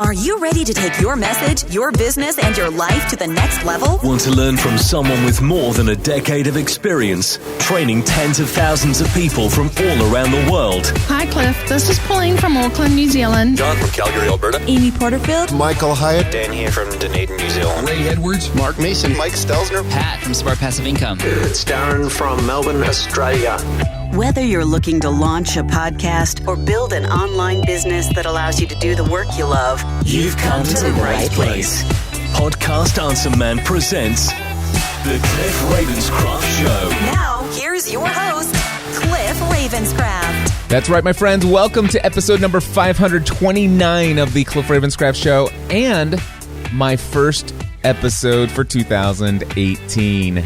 Are you ready to take your message, your business, and your life to the next level? Want to learn from someone with more than a decade of experience, training tens of thousands of people from all around the world? Hi, Cliff. This is Pauline from Auckland, New Zealand. John from Calgary, Alberta. Amy Porterfield. Michael Hyatt. Dan here from Dunedin, New Zealand. Ray Edwards. Mark Mason. Mike Stelzner. Pat from Smart Passive Income. It's Darren from Melbourne, Australia. Whether you're looking to launch a podcast or build an online business that allows you to do the work you love, You've come to the right place. Podcast Answer Man presents The Cliff Ravenscraft Show. Now, here's your host, Cliff Ravenscraft. That's right, my friends. Welcome to episode number 529 of the Cliff Ravenscraft Show and my first episode for 2018.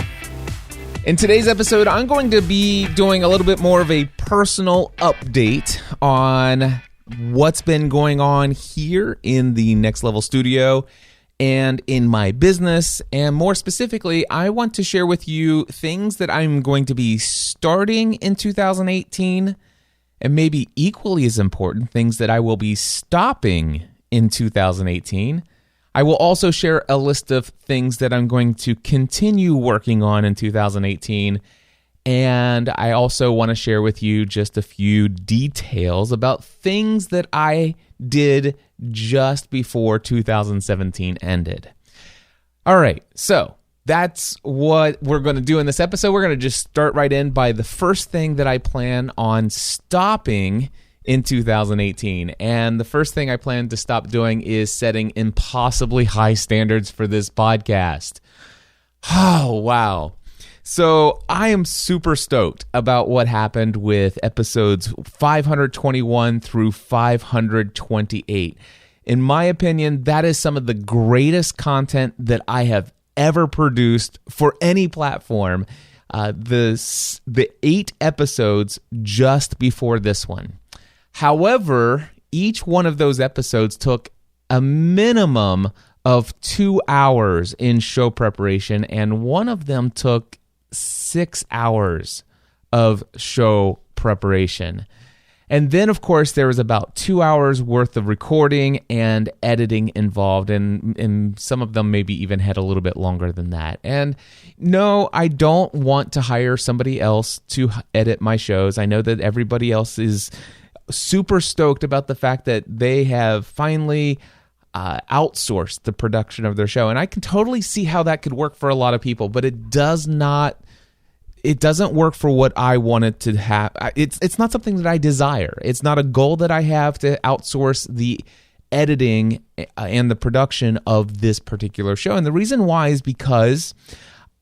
In today's episode, I'm going to be doing a little bit more of a personal update on what's been going on here in the Next Level Studio and in my business. And more specifically, I want to share with you things that I'm going to be starting in 2018, and maybe equally as important, things that I will be stopping in 2018. I will also share a list of things that I'm going to continue working on in 2018. And I also want to share with you just a few details about things that I did just before 2017 ended. All right, so that's what we're going to do in this episode. We're going to just start right in by the first thing that I plan on stopping in 2018. And the first thing I plan to stop doing is setting impossibly high standards for this podcast. Oh, wow. So I am super stoked about what happened with episodes 521 through 528. In my opinion, that is some of the greatest content that I have ever produced for any platform. The 8 episodes just before this one. However, each one of those episodes took a minimum of 2 hours in show preparation, and one of them took 6 hours of show preparation. And then, of course, there was about 2 hours worth of recording and editing involved, and some of them maybe even had a little bit longer than that. And no, I don't want to hire somebody else to edit my shows. I know that everybody else is super stoked about the fact that they have finally outsourced the production of their show. And I can totally see how that could work for a lot of people, but it doesn't work for what I wanted to have. It's not something that I desire. It's not a goal that I have to outsource the editing and the production of this particular show. And the reason why is because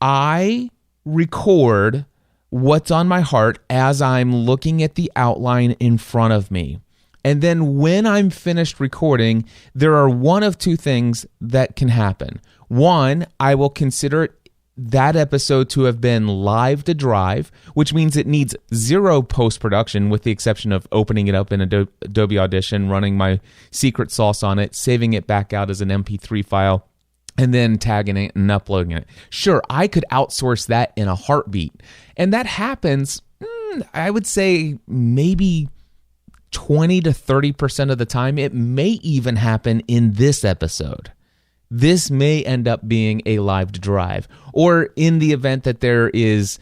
I record what's on my heart as I'm looking at the outline in front of me. And then when I'm finished recording, there are one of two things that can happen. One, I will consider that episode to have been live to drive, which means it needs zero post-production with the exception of opening it up in Adobe Audition, running my secret sauce on it, saving it back out as an MP3 file, and then tagging it and uploading it. Sure, I could outsource that in a heartbeat. And that happens, I would say, maybe 20 to 30% of the time. It may even happen in this episode. This may end up being a live drive. Or in the event that there is,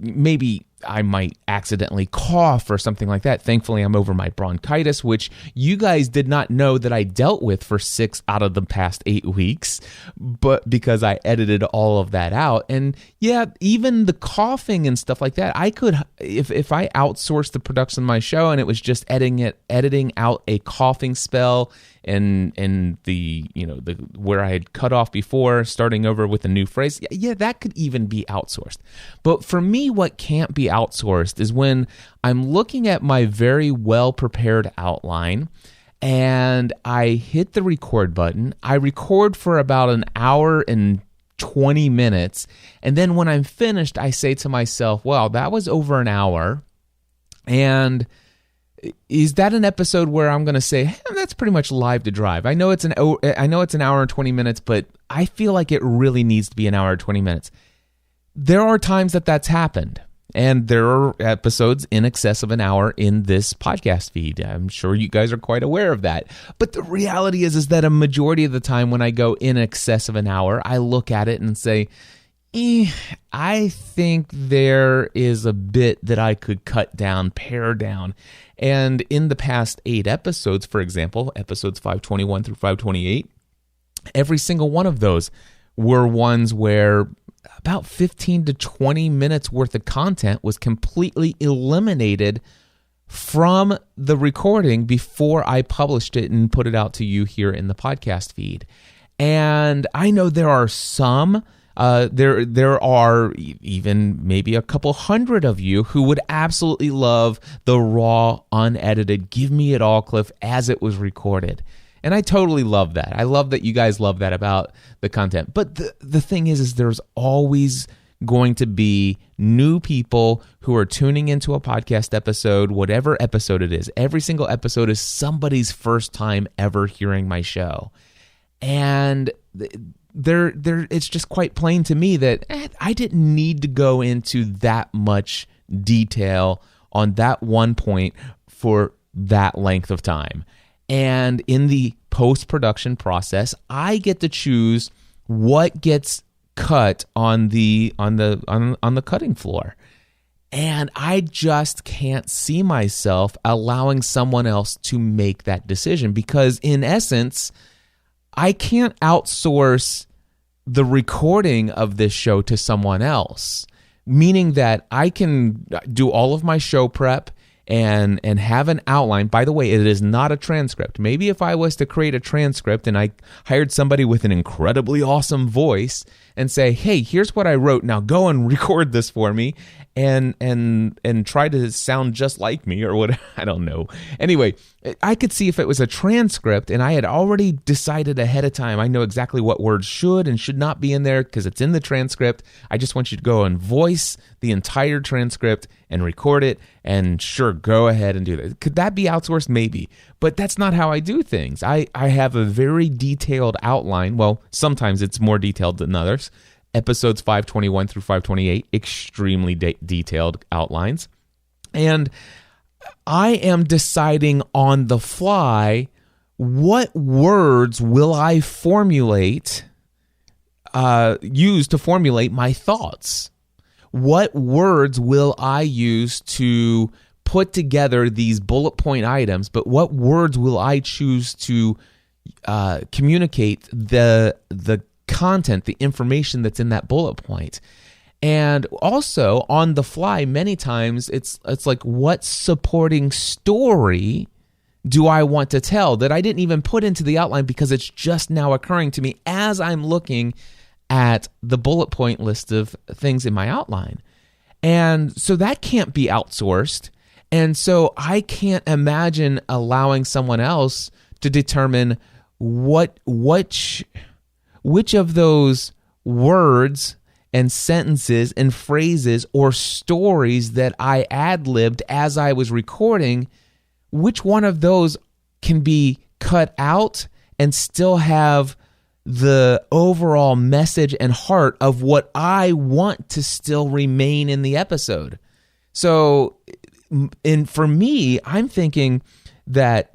maybe I might accidentally cough or something like that. Thankfully, I'm over my bronchitis, which you guys did not know that I dealt with for 6 out of the past 8 weeks, but because I edited all of that out. And yeah, even the coughing and stuff like that, I could, if I outsourced the production of my show and it was just editing out a coughing spell and the where I had cut off before, starting over with a new phrase, yeah, that could even be outsourced. But for me, what can't be outsourced is when I'm looking at my very well prepared outline and I hit the record button. I record for about an hour and 20 minutes, and then when I'm finished, I say to myself, "Wow, that was over an hour." And is that an episode where I'm going to say, hey, that's pretty much live to drive? I know it's an hour and 20 minutes, but I feel like it really needs to be an hour and 20 minutes. There are times that that's happened. And there are episodes in excess of an hour in this podcast feed. I'm sure you guys are quite aware of that. But the reality is that a majority of the time when I go in excess of an hour, I look at it and say, I think there is a bit that I could cut down, pare down. And in the past 8 episodes, for example, episodes 521 through 528, every single one of those were ones where about 15 to 20 minutes worth of content was completely eliminated from the recording before I published it and put it out to you here in the podcast feed. And I know there are some, there are even maybe a couple hundred of you who would absolutely love the raw, unedited, give me it all, Cliff, as it was recorded. And I totally love that. I love that you guys love that about the content. But the thing is there's always going to be new people who are tuning into a podcast episode, whatever episode it is. Every single episode is somebody's first time ever hearing my show. And it's just quite plain to me that I didn't need to go into that much detail on that one point for that length of time. And in the post-production process, I get to choose what gets cut on the cutting floor. And I just can't see myself allowing someone else to make that decision because in essence, I can't outsource the recording of this show to someone else, meaning that I can do all of my show prep and have an outline. By the way, it is not a transcript. Maybe if I was to create a transcript and I hired somebody with an incredibly awesome voice and say, hey, here's what I wrote, now go and record this for me and try to sound just like me or what, I don't know. Anyway, I could see if it was a transcript and I had already decided ahead of time, I know exactly what words should and should not be in there because it's in the transcript. I just want you to go and voice the entire transcript and record it and sure, go ahead and do that. Could that be outsourced? Maybe. But that's not how I do things. I have a very detailed outline. Well, sometimes it's more detailed than others. Episodes 521 through 528, extremely detailed outlines. And I am deciding on the fly what words will I formulate, use to formulate my thoughts. What words will I use to put together these bullet point items, but what words will I choose to communicate the content, the information that's in that bullet point? And also on the fly, many times it's like, what supporting story do I want to tell that I didn't even put into the outline because it's just now occurring to me as I'm looking at the bullet point list of things in my outline. And so that can't be outsourced. And so I can't imagine allowing someone else to determine which of those words and sentences and phrases or stories that I ad-libbed as I was recording, which one of those can be cut out and still have the overall message and heart of what I want to still remain in the episode. So, and for me, I'm thinking that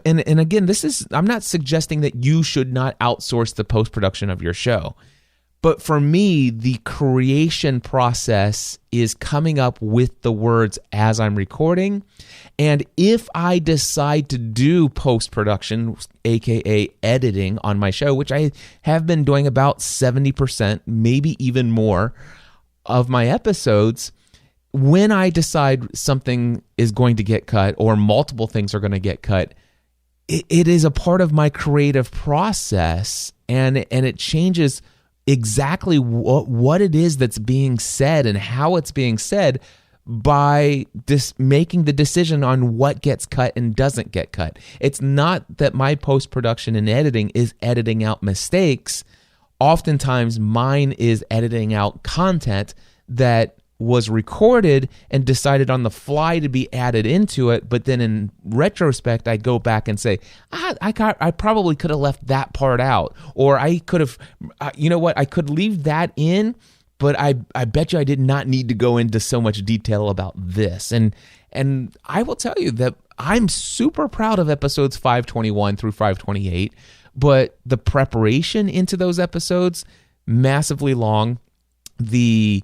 and again, I'm not suggesting that you should not outsource the post-production of your show. But for me, the creation process is coming up with the words as I'm recording. And if I decide to do post-production, aka editing on my show, which I have been doing about 70%, maybe even more of my episodes, when I decide something is going to get cut or multiple things are going to get cut, it is a part of my creative process, and it changes exactly what it is that's being said and how it's being said by making the decision on what gets cut and doesn't get cut. It's not that my post-production and editing is editing out mistakes. Oftentimes, mine is editing out content that was recorded and decided on the fly to be added into it, but then in retrospect, I go back and say, I probably could have left that part out, or I could have, I could leave that in but I bet you I did not need to go into so much detail about this. And I will tell you that I'm super proud of episodes 521 through 528, but the preparation into those episodes, massively long. The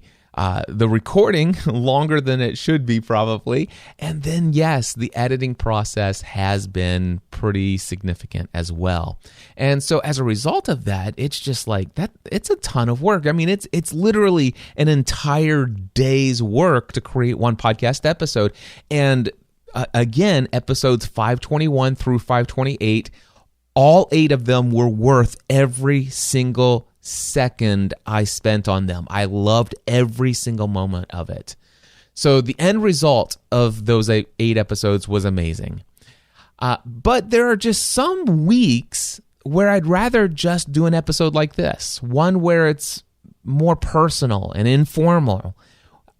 recording longer than it should be probably. And then, yes, the editing process has been pretty significant as well. And so as a result of that, it's just like that. It's a ton of work. I mean, it's literally an entire day's work to create one podcast episode. And again, episodes 521 through 528, all 8 of them were worth every single second I spent on them. I loved every single moment of it. So the end result of those 8 episodes was amazing. But there are just some weeks where I'd rather just do an episode like this, one where it's more personal and informal.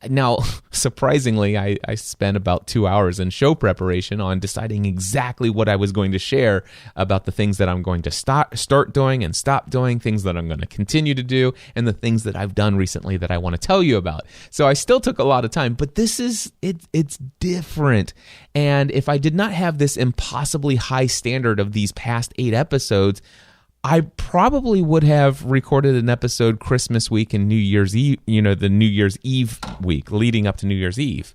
Now, surprisingly, I spent about 2 hours in show preparation on deciding exactly what I was going to share about the things that I'm going to start doing and stop doing, things that I'm going to continue to do, and the things that I've done recently that I want to tell you about. So I still took a lot of time, but this is, it's different. And if I did not have this impossibly high standard of these past 8 episodes, I probably would have recorded an episode Christmas week and New Year's Eve, the New Year's Eve week leading up to New Year's Eve.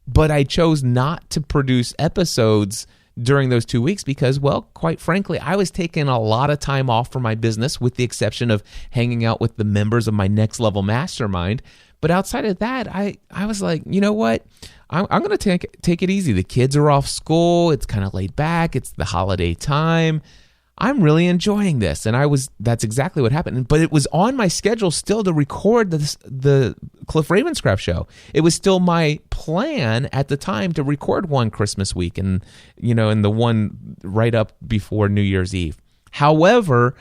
But I chose not to produce episodes during those 2 weeks because, well, quite frankly, I was taking a lot of time off from my business with the exception of hanging out with the members of my Next Level Mastermind. But outside of that, I was like, you know what? I'm going to take it easy. The kids are off school. It's kind of laid back. It's the holiday time. I'm really enjoying this. And that's exactly what happened. But it was on my schedule still to record the Cliff Ravenscraft show. It was still my plan at the time to record one Christmas week and the one right up before New Year's Eve. However,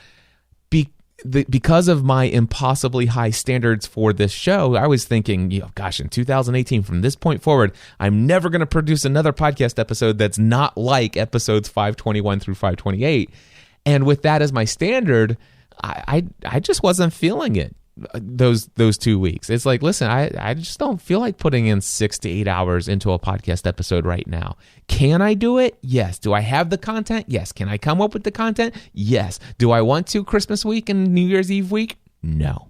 because of my impossibly high standards for this show, I was thinking, in 2018, from this point forward, I'm never going to produce another podcast episode that's not like episodes 521 through 528. And with that as my standard, I just wasn't feeling it those 2 weeks. It's like, listen, I just don't feel like putting in 6 to 8 hours into a podcast episode right now. Can I do it? Yes. Do I have the content? Yes. Can I come up with the content? Yes. Do I want to Christmas week and New Year's Eve week? No.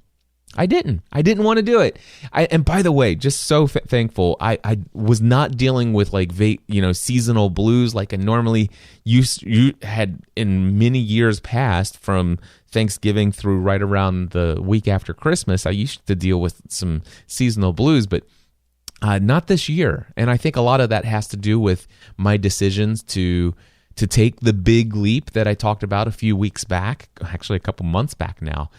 I didn't want to do it. And by the way, just so thankful, I was not dealing with seasonal blues like I normally had in many years past from Thanksgiving through right around the week after Christmas. I used to deal with some seasonal blues, but not this year. And I think a lot of that has to do with my decisions to take the big leap that I talked about a few weeks back, actually a couple months back now.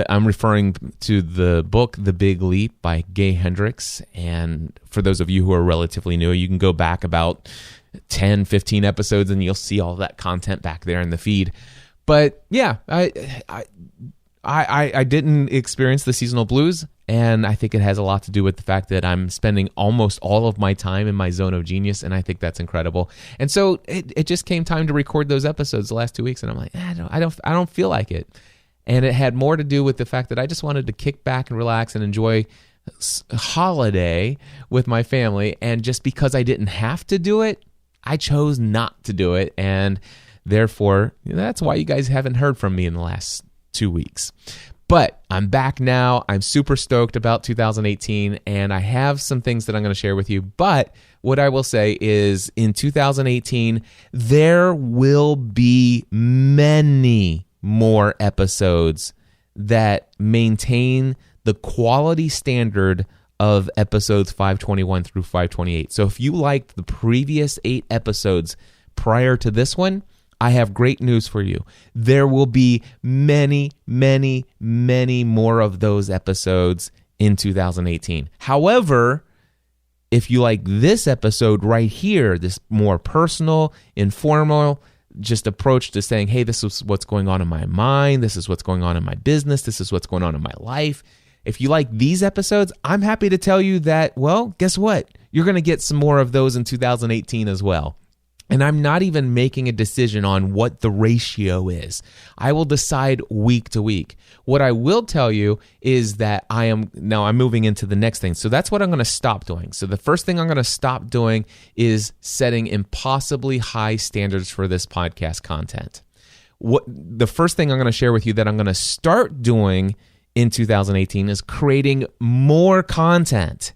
I'm referring to the book, The Big Leap by Gay Hendricks. And for those of you who are relatively new, you can go back about 10, 15 episodes and you'll see all that content back there in the feed. But yeah, I didn't experience the seasonal blues. And I think it has a lot to do with the fact that I'm spending almost all of my time in my zone of genius. And I think that's incredible. And so it just came time to record those episodes the last 2 weeks. And I'm like, I don't feel like it. And it had more to do with the fact that I just wanted to kick back and relax and enjoy a holiday with my family. And just because I didn't have to do it, I chose not to do it. And therefore, that's why you guys haven't heard from me in the last 2 weeks. But I'm back now. I'm super stoked about 2018. And I have some things that I'm going to share with you. But what I will say is in 2018, there will be many more episodes that maintain the quality standard of episodes 521 through 528. So if you liked the previous 8 episodes prior to this one, I have great news for you. There will be many, many, many more of those episodes in 2018. However, if you like this episode right here, this more personal, informal, just approach to saying, hey, this is what's going on in my mind. This is what's going on in my business. This is what's going on in my life. If you like these episodes, I'm happy to tell you that, well, guess what? You're going to get some more of those in 2018 as well. And I'm not even making a decision on what the ratio is. I will decide week to week. What I will tell you is that I'm moving into the next thing. So that's what I'm going to stop doing. So the first thing I'm going to stop doing is setting impossibly high standards for this podcast content. The first thing I'm going to share with you that I'm going to start doing in 2018 is creating more content.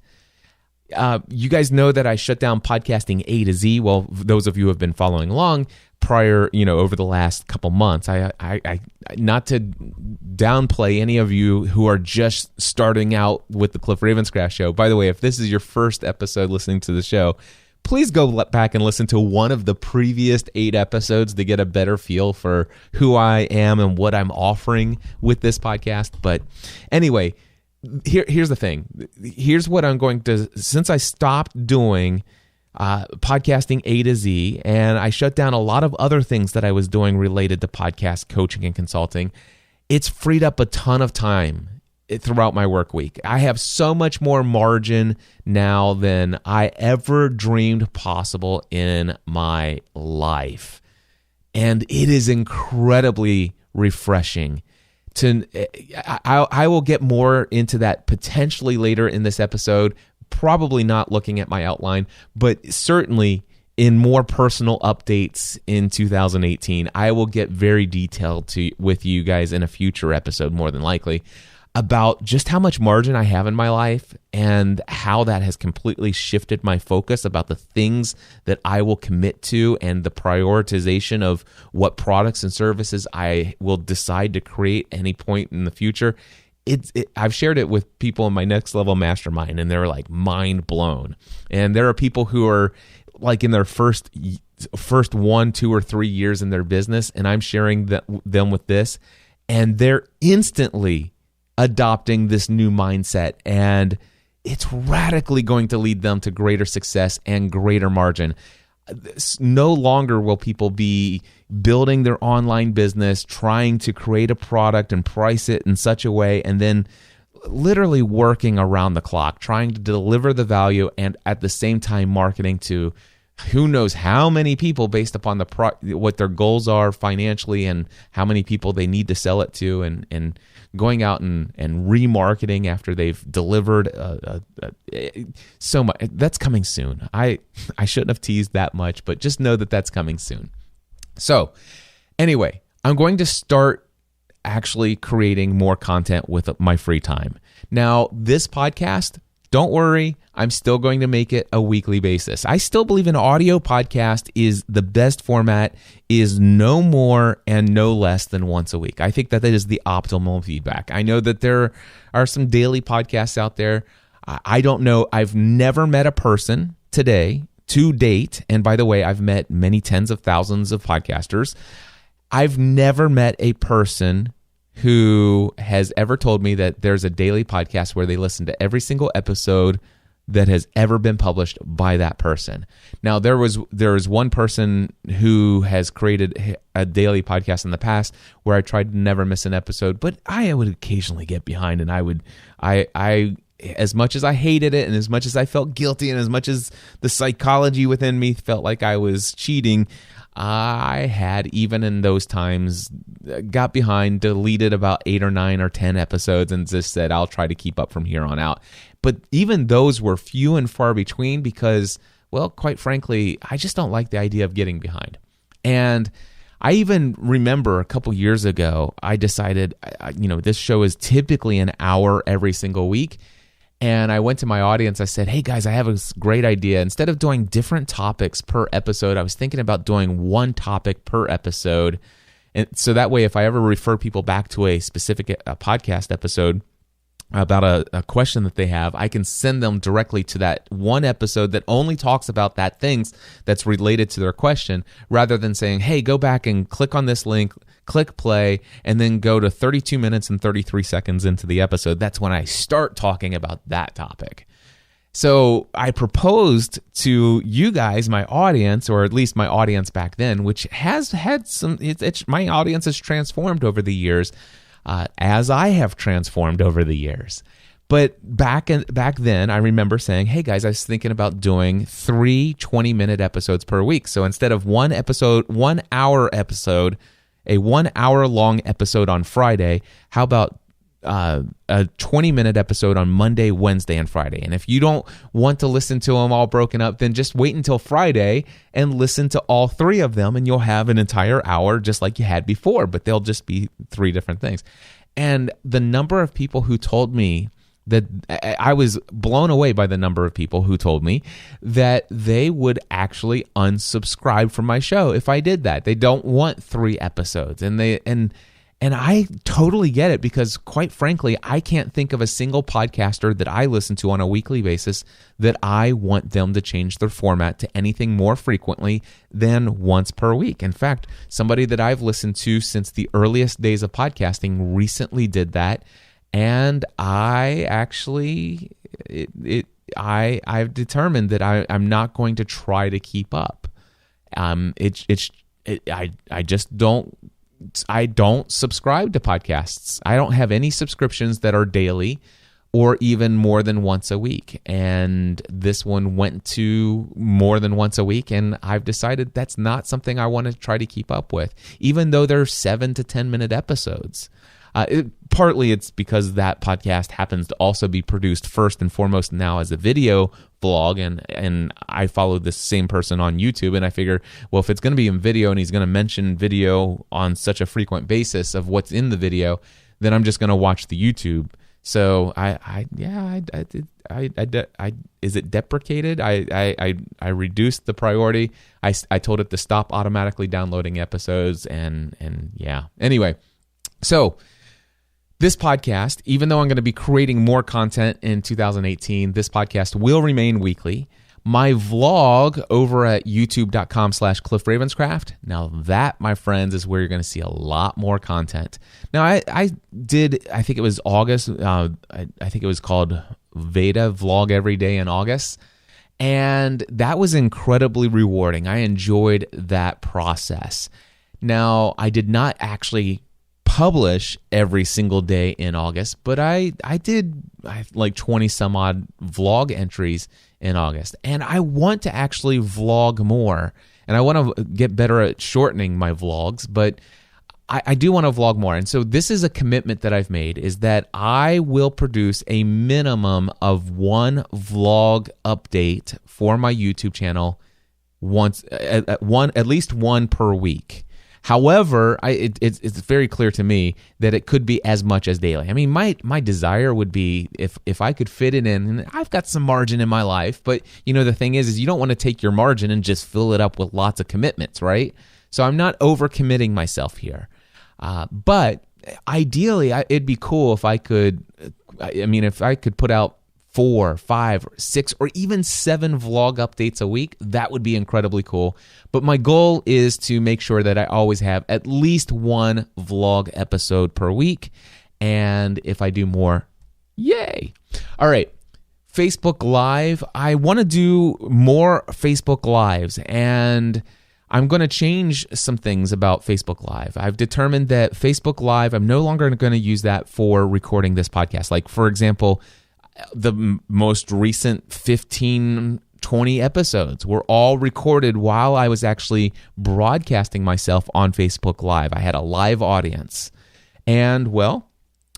You guys know that I shut down podcasting A to Z. Well, those of you who have been following along prior, over the last couple months, I not to downplay any of you who are just starting out with the Cliff Ravenscraft Show. By the way, if this is your first episode listening to the show, please go back and listen to one of the previous 8 episodes to get a better feel for who I am and what I'm offering with this podcast. But anyway, here's the thing. Here's what I'm going to, since I stopped doing podcasting A to Z and I shut down a lot of other things that I was doing related to podcast coaching and consulting, it's freed up a ton of time throughout my work week. I have so much more margin now than I ever dreamed possible in my life. And it is incredibly refreshing. I will get more into that potentially later in this episode, probably not looking at my outline, but certainly in more personal updates in 2018. I will get very detailed with you guys in a future episode, more than likely, about just how much margin I have in my life and how that has completely shifted my focus about the things that I will commit to and the prioritization of what products and services I will decide to create at any point in the future. I've shared it with people in my Next Level Mastermind, and they're like mind blown. And there are people who are like in their first 1, 2, or 3 years in their business, and I'm sharing them with this, and they're instantly adopting this new mindset, and it's radically going to lead them to greater success and greater margin. No longer will people be building their online business, trying to create a product and price it in such a way, and then literally working around the clock, trying to deliver the value and at the same time marketing to who knows how many people based upon what their goals are financially and how many people they need to sell it to, and going out and remarketing after they've delivered so much. That's coming soon. I shouldn't have teased that much, but just know that that's coming soon. So anyway, I'm going to start actually creating more content with my free time. Now, this podcast, don't worry, I'm still going to make it a weekly basis. I still believe an audio podcast is the best format, is no more and no less than once a week. I think that is the optimal feedback. I know that there are some daily podcasts out there. I don't know. I've never met a person to date, and by the way, I've met many tens of thousands of podcasters. I've never met a person who has ever told me that there's a daily podcast where they listen to every single episode that has ever been published by that person. Now, there is one person who has created a daily podcast in the past where I tried to never miss an episode, but I would occasionally get behind, and I as much as I hated it and as much as I felt guilty and as much as the psychology within me felt like I was cheating, I had, even in those times, got behind, deleted about 8 or 9 or 10 episodes and just said, I'll try to keep up from here on out. But even those were few and far between because, well, quite frankly, I just don't like the idea of getting behind. And I even remember a couple years ago, I decided, this show is typically an hour every single week. And I went to my audience, I said, hey guys, I have a great idea. Instead of doing different topics per episode, I was thinking about doing one topic per episode. And so that way, if I ever refer people back to a specific podcast episode about a question that they have, I can send them directly to that one episode that only talks about that thing that's related to their question, rather than saying, hey, go back and click on this link, click play, and then go to 32 minutes and 33 seconds into the episode. That's when I start talking about that topic. So I proposed to you guys, my audience, or at least my audience back then, which has had my audience has transformed over the years, as I have transformed over the years. But back then, I remember saying, hey guys, I was thinking about doing 3 20-minute episodes per week. So instead of 1 hour episode, a 1 hour long episode on Friday, how about a 20-minute episode on Monday, Wednesday, and Friday? And if you don't want to listen to them all broken up, then just wait until Friday and listen to all 3 of them, and you'll have an entire hour just like you had before, but they'll just be 3 different things. And the number of people who told me that, I was blown away by the number of people who told me that they would actually unsubscribe from my show if I did that. They don't want 3 episodes, and I totally get it, because quite frankly, I can't think of a single podcaster that I listen to on a weekly basis that I want them to change their format to anything more frequently than once per week. In fact, somebody that I've listened to since the earliest days of podcasting recently did that, and I actually, I've determined that I'm not going to try to keep up. I don't subscribe to podcasts. I don't have any subscriptions that are daily or even more than once a week. And this one went to more than once a week, and I've decided that's not something I want to try to keep up with, even though they're 7 to 10 minute episodes. Partly it's because that podcast happens to also be produced first and foremost now as a video vlog, and I follow this same person on YouTube, and I figure, well, if it's going to be in video and he's going to mention video on such a frequent basis of what's in the video, then I'm just going to watch the YouTube. So is it deprecated? I reduced the priority. I told it to stop automatically downloading episodes, and yeah. Anyway, so this podcast, even though I'm going to be creating more content in 2018, this podcast will remain weekly. My vlog over at youtube.com/CliffRavenscraft. Now that, my friends, is where you're going to see a lot more content. Now, I think it was August. I think it was called Veda Vlog Every Day in August. And that was incredibly rewarding. I enjoyed that process. Now, I did not actually publish every single day in August, but I did like 20 some odd vlog entries in August, and I want to actually vlog more, and I want to get better at shortening my vlogs, but I do want to vlog more. And so this is a commitment that I've made, is that I will produce a minimum of 1 vlog update for my YouTube channel at least one per week. However, it's very clear to me that it could be as much as daily. I mean, my desire would be if I could fit it in, and I've got some margin in my life, but the thing is you don't want to take your margin and just fill it up with lots of commitments, right? So I'm not overcommitting myself here. But ideally, it'd be cool if I could put out 4, 5, 6, or even 7 vlog updates a week. That would be incredibly cool. But my goal is to make sure that I always have at least 1 vlog episode per week. And if I do more, yay. All right. Facebook Live. I want to do more Facebook Lives, and I'm going to change some things about Facebook Live. I've determined that Facebook Live, I'm no longer going to use that for recording this podcast. Like, for example, the most recent 15, 20 episodes were all recorded while I was actually broadcasting myself on Facebook Live. I had a live audience. And, well,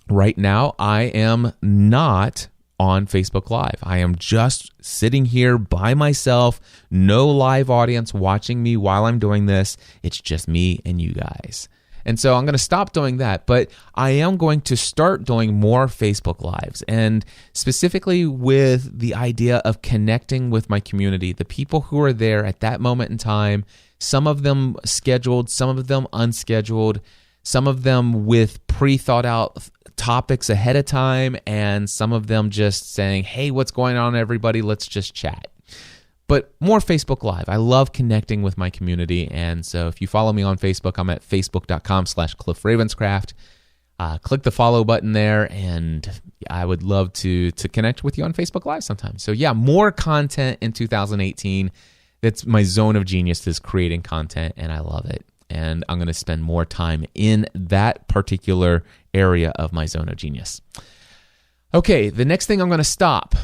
right now I am not on Facebook Live. I am just sitting here by myself, no live audience watching me while I'm doing this. It's just me and you guys. And so I'm going to stop doing that, but I am going to start doing more Facebook Lives, and specifically with the idea of connecting with my community, the people who are there at that moment in time, some of them scheduled, some of them unscheduled, some of them with pre-thought out topics ahead of time, and some of them just saying, hey, what's going on, everybody? Let's just chat. But more Facebook Live. I love connecting with my community, and so if you follow me on Facebook, I'm at facebook.com/CliffRavenscraft. Click the follow button there, and I would love to connect with you on Facebook Live sometime. So yeah, more content in 2018. That's my zone of genius, is creating content, and I love it. And I'm going to spend more time in that particular area of my zone of genius. Okay, the next thing I'm going to stop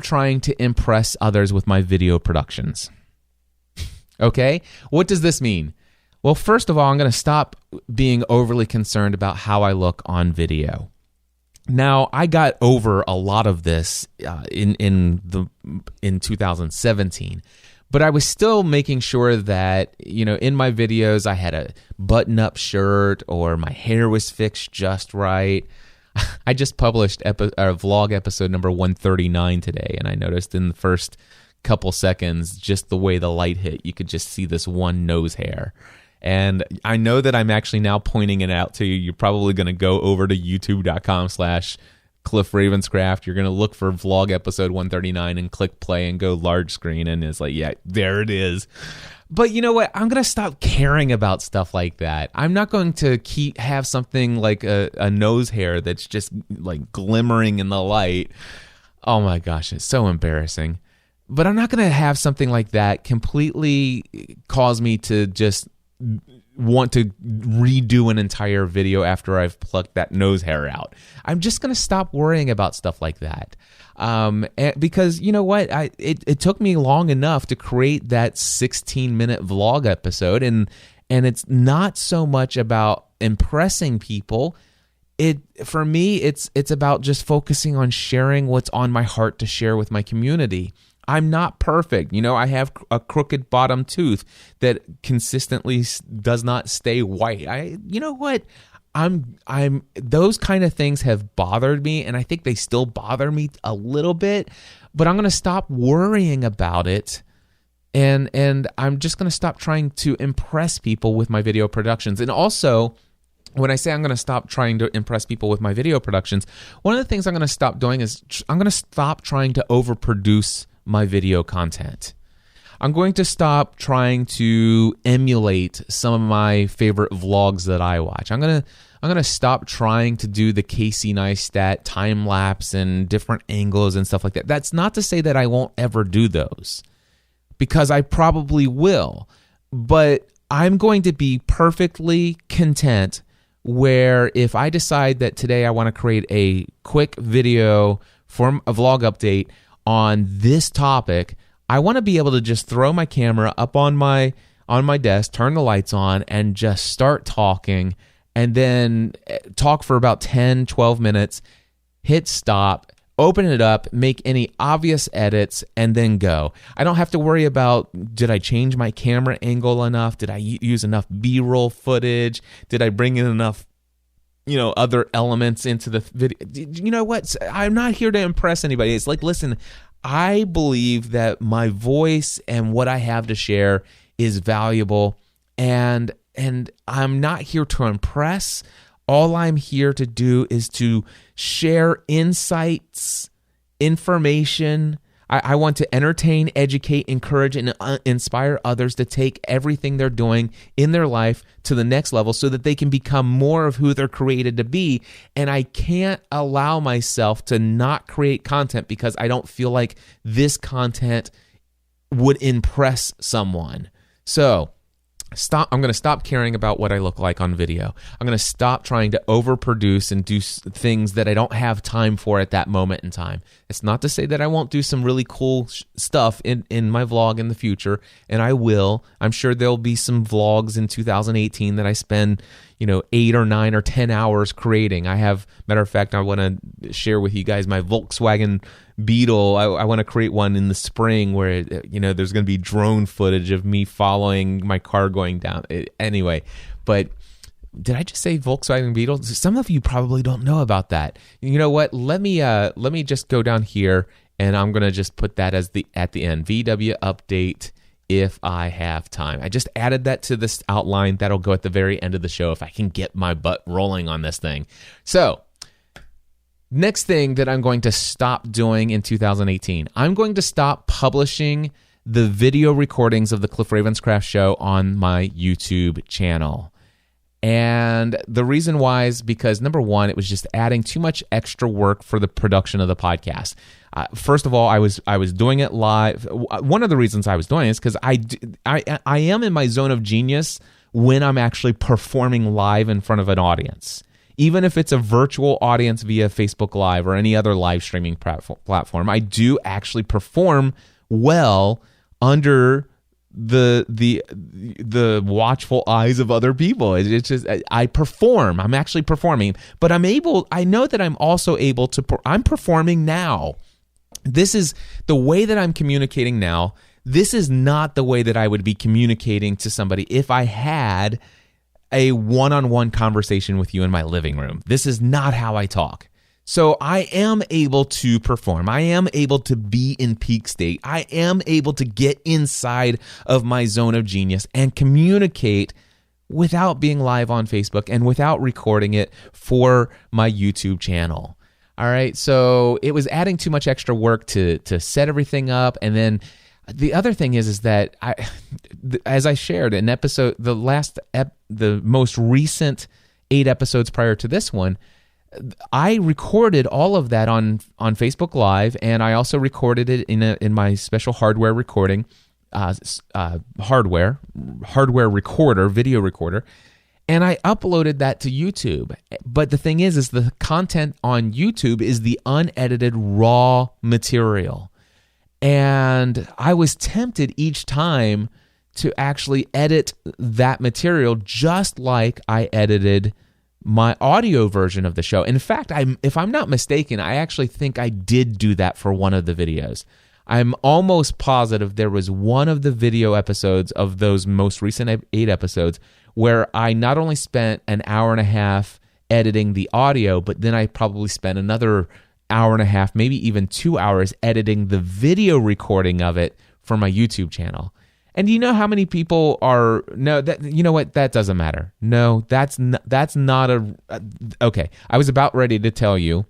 trying to impress others with my video productions. Okay? What does this mean? Well, first of all, I'm going to stop being overly concerned about how I look on video. Now, I got over a lot of this in 2017, but I was still making sure that, in my videos I had a button-up shirt or my hair was fixed just right. I just published vlog episode number 139 today, and I noticed in the first couple seconds, just the way the light hit, you could just see this one nose hair. And I know that I'm actually now pointing it out to you. You're probably going to go over to youtube.com/Cliff Ravenscraft. You're going to look for vlog episode 139 and click play and go large screen. And it's like, yeah, there it is. But you know what? I'm going to stop caring about stuff like that. I'm not going to have something like a nose hair that's just like glimmering in the light. Oh my gosh, it's so embarrassing. But I'm not going to have something like that completely cause me to just want to redo an entire video after I've plucked that nose hair out. I'm just going to stop worrying about stuff like that. Because you know what? It took me long enough to create that 16-minute vlog episode, and it's not so much about impressing people. For me, it's about just focusing on sharing what's on my heart to share with my community. I'm not perfect. I have a crooked bottom tooth that consistently does not stay white. You know what? I'm those kind of things have bothered me, and I think they still bother me a little bit, but I'm going to stop worrying about it. And I'm just going to stop trying to impress people with my video productions. And also, when I say I'm going to stop trying to impress people with my video productions, one of the things I'm going to stop doing is I'm going to stop trying to overproduce my video content. I'm going to stop trying to emulate some of my favorite vlogs that I watch. I'm going to stop trying to do the Casey Neistat time lapse and different angles and stuff like that. That's not to say that I won't ever do those, because I probably will. But I'm going to be perfectly content where if I decide that today I want to create a quick video for a vlog update on this topic, I want to be able to just throw my camera up on my desk, turn the lights on, and just start talking, and then talk for about 10, 12 minutes, hit stop, open it up, make any obvious edits, and then go. I don't have to worry about, did I change my camera angle enough? Did I use enough B-roll footage? Did I bring in enough other elements into the video? You know what? I'm not here to impress anybody. It's like, listen, I believe that my voice and what I have to share is valuable, and I'm not here to impress. All I'm here to do is to share insights, information. I want to entertain, educate, encourage, and inspire others to take everything they're doing in their life to the next level so that they can become more of who they're created to be. And I can't allow myself to not create content because I don't feel like this content would impress someone. So I'm going to stop caring about what I look like on video. I'm going to stop trying to overproduce and do things that I don't have time for at that moment in time. It's not to say that I won't do some really cool stuff in my vlog in the future, and I will. I'm sure there'll be some vlogs in 2018 that I spend 8 or 9 or 10 hours creating. Matter of fact, I want to share with you guys my Volkswagen Beetle. I want to create one in the spring where there's going to be drone footage of me following my car going down. Anyway, but did I just say Volkswagen Beetle? Some of you probably don't know about that. You know what? Let me just go down here, and I'm going to just put that at the end. VW update if I have time. I just added that to this outline. That'll go at the very end of the show if I can get my butt rolling on this thing. So, next thing that I'm going to stop doing in 2018, I'm going to stop publishing the video recordings of the Cliff Ravenscraft Show on my YouTube channel. And the reason why is because, number one, it was just adding too much extra work for the production of the podcast. First of all, I was doing it live. One of the reasons I was doing it is because I am in my zone of genius when I'm actually performing live in front of an audience. even if it's a virtual audience via Facebook Live or any other live streaming platform, I do actually perform well under the watchful eyes of other people. It's just I perform. I'm actually performing, but I know that I'm also able to. I'm performing now. This is the way that I'm communicating now. This is not the way that I would be communicating to somebody if I had a one-on-one conversation with you in my living room. This is not how I talk. So I am able to perform. I am able to be in peak state. I am able to get inside of my zone of genius and communicate without being live on Facebook and without recording it for my YouTube channel. All right, so it was adding too much extra work to set everything up. And then the other thing is that as I shared in episode, the most recent 8 episodes prior to this one, I recorded all of that on Facebook Live, and I also recorded it in my special hardware recording, hardware recorder, video recorder, and I uploaded that to YouTube. But the thing is the content on YouTube is the unedited raw material. And I was tempted each time to actually edit that material just like I edited my audio version of the show. In fact, if I'm not mistaken, I actually think I did do that for one of the videos. I'm almost positive there was one of the video episodes of those most recent 8 episodes where I not only spent an hour and a half editing the audio, but then I probably spent another hour and a half, maybe even 2 hours editing the video recording of it for my YouTube channel. And do you know how many people are, you know what, that doesn't matter. No, that's not okay. I was about ready to tell you,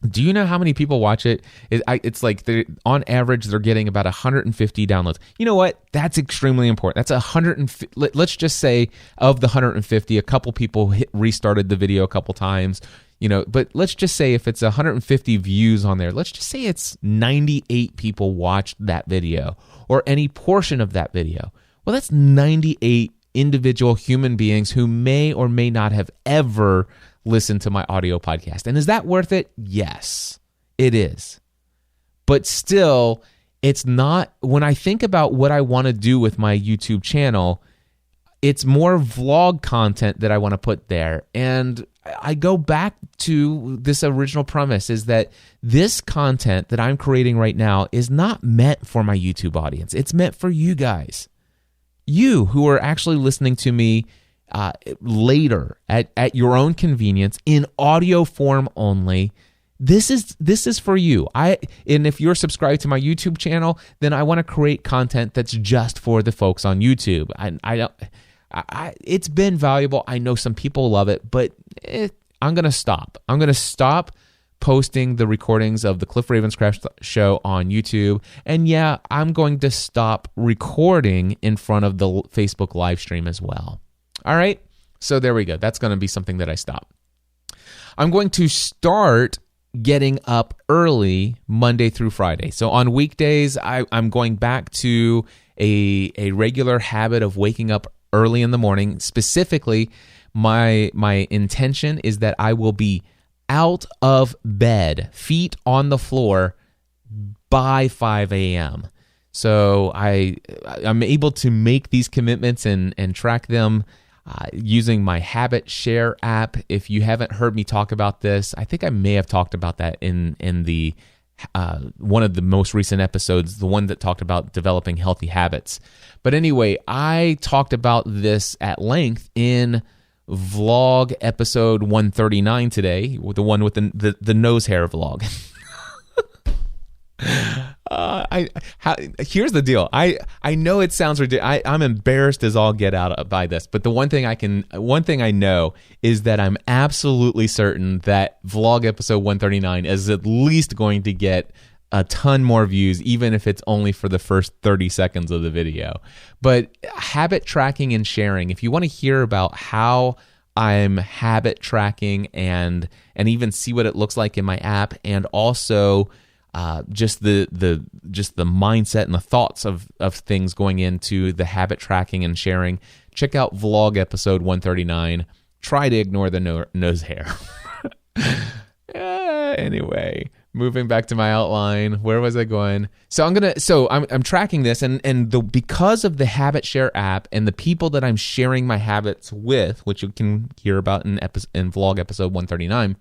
do you know how many people watch it? It's like on average, they're getting about 150 downloads. You know what? That's extremely important. That's 150. Let's just say of the 150, a couple people restarted the video a couple times, but let's just say if it's 150 views on there, let's just say it's 98 people watched that video or any portion of that video. Well, that's 98 individual human beings who may or may not have ever listened to my audio podcast. And is that worth it? Yes, it is. But still, it's not. When I think about what I want to do with my YouTube channel, it's more vlog content that I want to put there. And I go back to this original premise, is that this content that I'm creating right now is not meant for my YouTube audience. It's meant for you guys. You who are actually listening to me later at your own convenience in audio form only. This is for you. And if you're subscribed to my YouTube channel, then I want to create content that's just for the folks on YouTube. It's been valuable. I know some people love it, but I'm going to stop. I'm going to stop posting the recordings of the Cliff Ravenscraft show on YouTube. And yeah, I'm going to stop recording in front of the Facebook live stream as well. All right, so there we go. That's going to be something that I stop. I'm going to start getting up early Monday through Friday. So on weekdays, I'm going back to a regular habit of waking up early in the morning. Specifically, my intention is that I will be out of bed, feet on the floor, by 5 a.m. So I'm able to make these commitments and track them using my Habit Share app. If you haven't heard me talk about this, I think I may have talked about that in the one of the most recent episodes, the one that talked about developing healthy habits. But anyway, I talked about this at length in vlog episode 139 today, the one with the nose hair vlog. Here's the deal. I know it sounds ridiculous. I'm embarrassed as all get out by this, but the one thing I know is that I'm absolutely certain that vlog episode 139 is at least going to get a ton more views, even if it's only for the first 30 seconds of the video. But habit tracking and sharing, if you want to hear about how I'm habit tracking and even see what it looks like in my app, and also just the mindset and the thoughts of things going into the habit tracking and sharing, check out vlog episode 139. Try to ignore the nose hair. Anyway, moving back to my outline, where was I going? So I'm tracking this, and because of the Habit Share app and the people that I'm sharing my habits with, which you can hear about in vlog episode 139.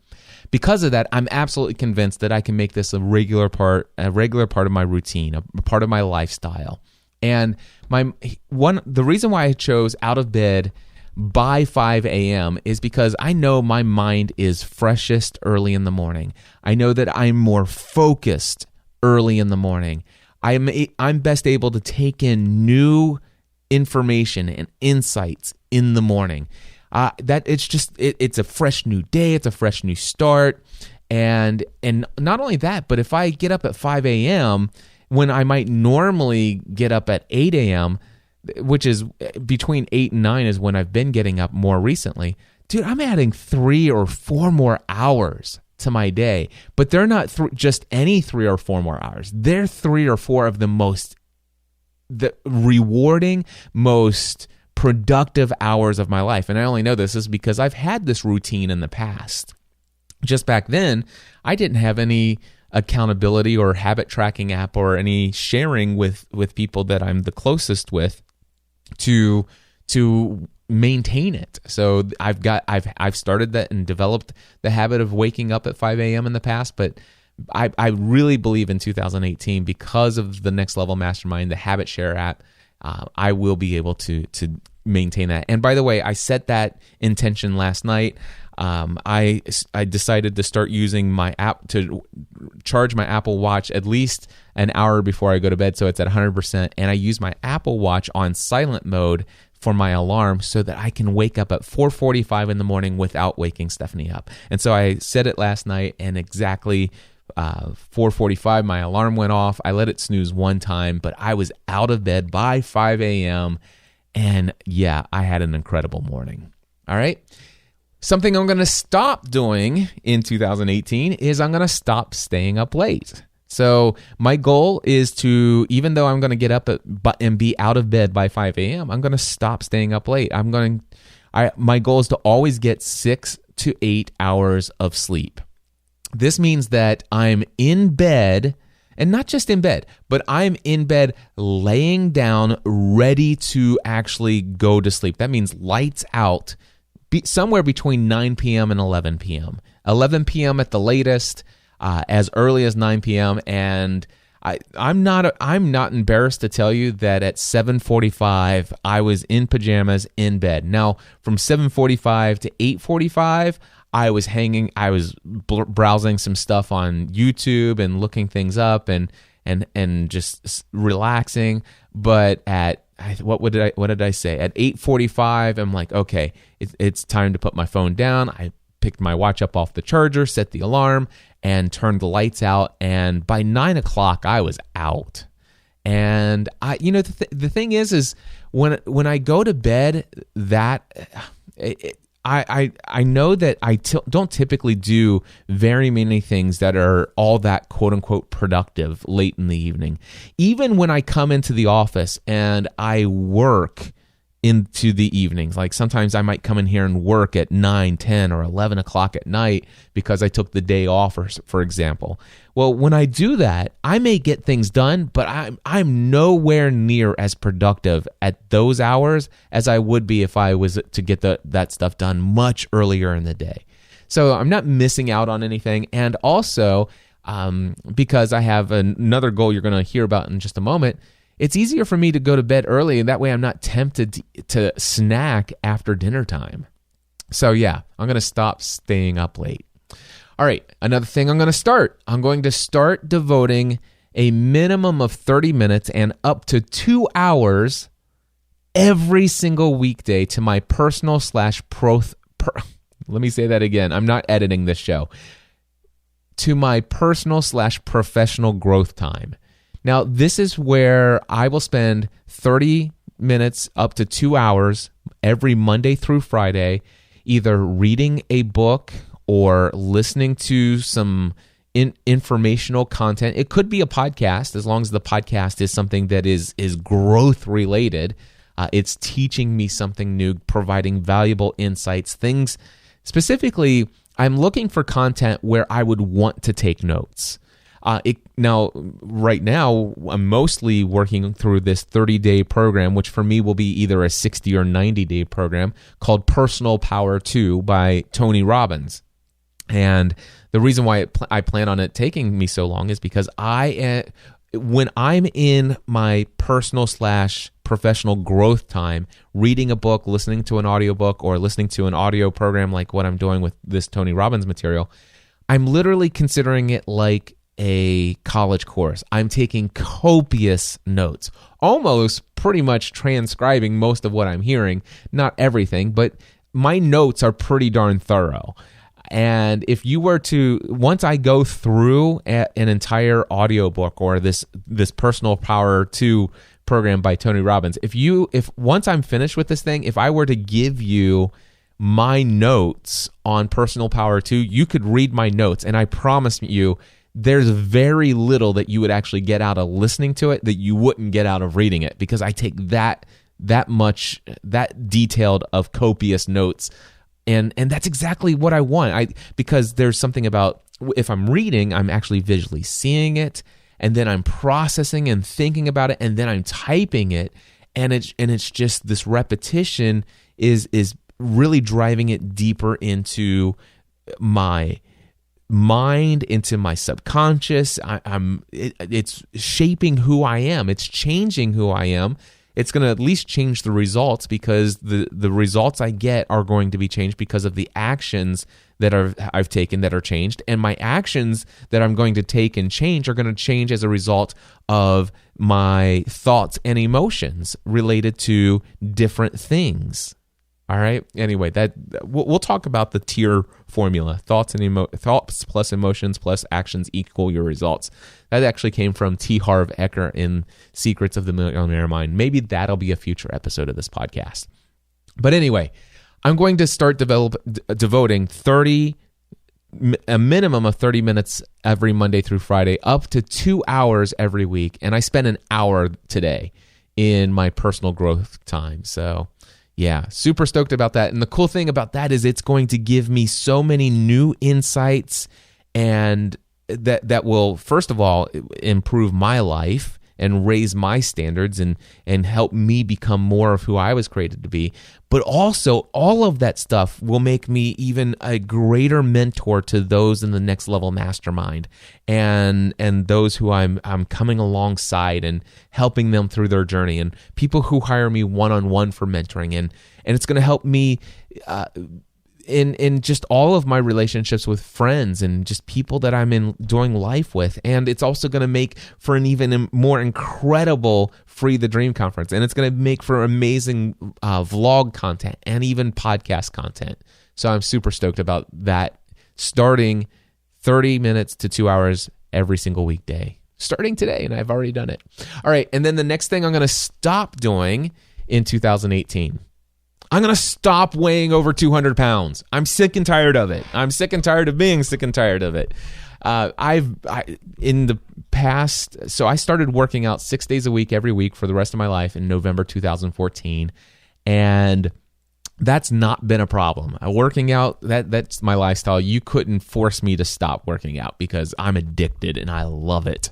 Because of that, I'm absolutely convinced that I can make this a regular part of my routine, a part of my lifestyle. And the reason why I chose out of bed by 5 a.m. is because I know my mind is freshest early in the morning. I know that I'm more focused early in the morning. I'm best able to take in new information and insights in the morning. It's a fresh new day. It's a fresh new start. And not only that, but if I get up at 5 a.m. when I might normally get up at 8 a.m., which is between 8 and 9 is when I've been getting up more recently, dude, I'm adding 3 or 4 more hours to my day. But they're not just any 3 or 4 more hours. They're 3 or 4 of the rewarding, most productive hours of my life. And I only know this is because I've had this routine in the past. Just back then, I didn't have any accountability or habit tracking app or any sharing with people that I'm the closest with to maintain it. So I've started that and developed the habit of waking up at 5 a.m. in the past, but I really believe in 2018, because of the Next Level Mastermind, the Habit Share app, I will be able to maintain that. And by the way, I set that intention last night. I decided to start using my app to charge my Apple Watch at least an hour before I go to bed, so it's at 100%. And I use my Apple Watch on silent mode for my alarm so that I can wake up at 4:45 in the morning without waking Stephanie up. And so I set it last night, and exactly 4:45 my alarm went off. I let it snooze one time, but I was out of bed by 5 a.m. And yeah, I had an incredible morning. All right. Something I'm going to stop doing in 2018 is I'm going to stop staying up late. So my goal is to, even though I'm going to get up and be out of bed by 5 a.m., I'm going to stop staying up late. My goal is to always get 6 to 8 hours of sleep. This means that I'm in bed, and not just in bed, but I'm in bed laying down, ready to actually go to sleep. That means lights out, somewhere between 9 p.m. and 11 p.m. 11 p.m. at the latest, as early as 9 p.m. And I'm not embarrassed to tell you that at 7:45 I was in pajamas in bed. Now from 7:45 to 8:45 I was browsing some stuff on YouTube and looking things up and just relaxing. But at what did I say? At 8:45, I'm like, okay, it's time to put my phone down. I picked my watch up off the charger, set the alarm, and turned the lights out. And by 9 o'clock, I was out. And the thing is when I go to bed, I know that I don't typically do very many things that are all that quote unquote productive late in the evening. Even when I come into the office and I work into the evenings, like sometimes I might come in here and work at 9, 10, or 11 o'clock at night because I took the day off, for example. Well, when I do that, I may get things done, but I'm nowhere near as productive at those hours as I would be if I was to get that stuff done much earlier in the day. So I'm not missing out on anything. And also, because I have another goal you're going to hear about in just a moment, it's easier for me to go to bed early, and that way I'm not tempted to snack after dinner time. So yeah, I'm going to stop staying up late. All right, another thing I'm going to start devoting a minimum of 30 minutes and up to 2 hours every single weekday to my personal let me say that again. I'm not editing this show. To my personal / professional growth time. Now, this is where I will spend 30 minutes up to 2 hours every Monday through Friday, either reading a book or listening to some informational content. It could be a podcast, as long as the podcast is something that is growth related. It's teaching me something new, providing valuable insights, things. Specifically, I'm looking for content where I would want to take notes. Right now, I'm mostly working through this 30-day program, which for me will be either a 60 or 90-day program called Personal Power 2 by Tony Robbins. And the reason why I plan on it taking me so long is because when I'm in my personal/professional growth time, reading a book, listening to an audiobook, or listening to an audio program like what I'm doing with this Tony Robbins material, I'm literally considering it like a college course. I'm taking copious notes, almost pretty much transcribing most of what I'm hearing, not everything, but my notes are pretty darn thorough. And if you were to, once I go through an entire audiobook or this Personal Power 2 program by Tony Robbins, if once I'm finished with this thing, if I were to give you my notes on Personal Power 2, you could read my notes, and I promise you, there's very little that you would actually get out of listening to it that you wouldn't get out of reading it, because I take that detailed of copious notes, and that's exactly what I want. Because there's something about, if I'm reading, I'm actually visually seeing it, and then I'm processing and thinking about it, and then I'm typing it, and it's just this repetition is really driving it deeper into my mind, into my subconscious. It's shaping who I am. It's changing who I am. It's going to at least change the results, because the results I get are going to be changed because of the actions that I've taken that are changed, and my actions that I'm going to take and change are going to change as a result of my thoughts and emotions related to different things. All right. Anyway, we'll talk about the tier formula: thoughts plus emotions plus actions equal your results. That actually came from T. Harv Eker in Secrets of the Millionaire Mind. Maybe that'll be a future episode of this podcast. But anyway, I'm going to start devoting a minimum of 30 minutes every Monday through Friday, up to 2 hours every week, and I spent an hour today in my personal growth time. So yeah, super stoked about that. And the cool thing about that is it's going to give me so many new insights, and that will, first of all, improve my life and raise my standards and help me become more of who I was created to be. But also, all of that stuff will make me even a greater mentor to those in the next level mastermind, and those who I'm coming alongside and helping them through their journey, and people who hire me one-on-one for mentoring, and it's going to help me in just all of my relationships with friends and just people that I'm doing life with. And it's also going to make for an even more incredible Free the Dream conference. And it's going to make for amazing vlog content and even podcast content. So I'm super stoked about that, starting 30 minutes to 2 hours every single weekday, starting today. And I've already done it. All right. And then the next thing I'm going to stop doing in 2018, I'm going to stop weighing over 200 pounds. I'm sick and tired of it. I'm sick and tired of being sick and tired of it. In the past, so I started working out 6 days a week, every week for the rest of my life in November 2014. And that's not been a problem. Working out, that's my lifestyle. You couldn't force me to stop working out because I'm addicted and I love it.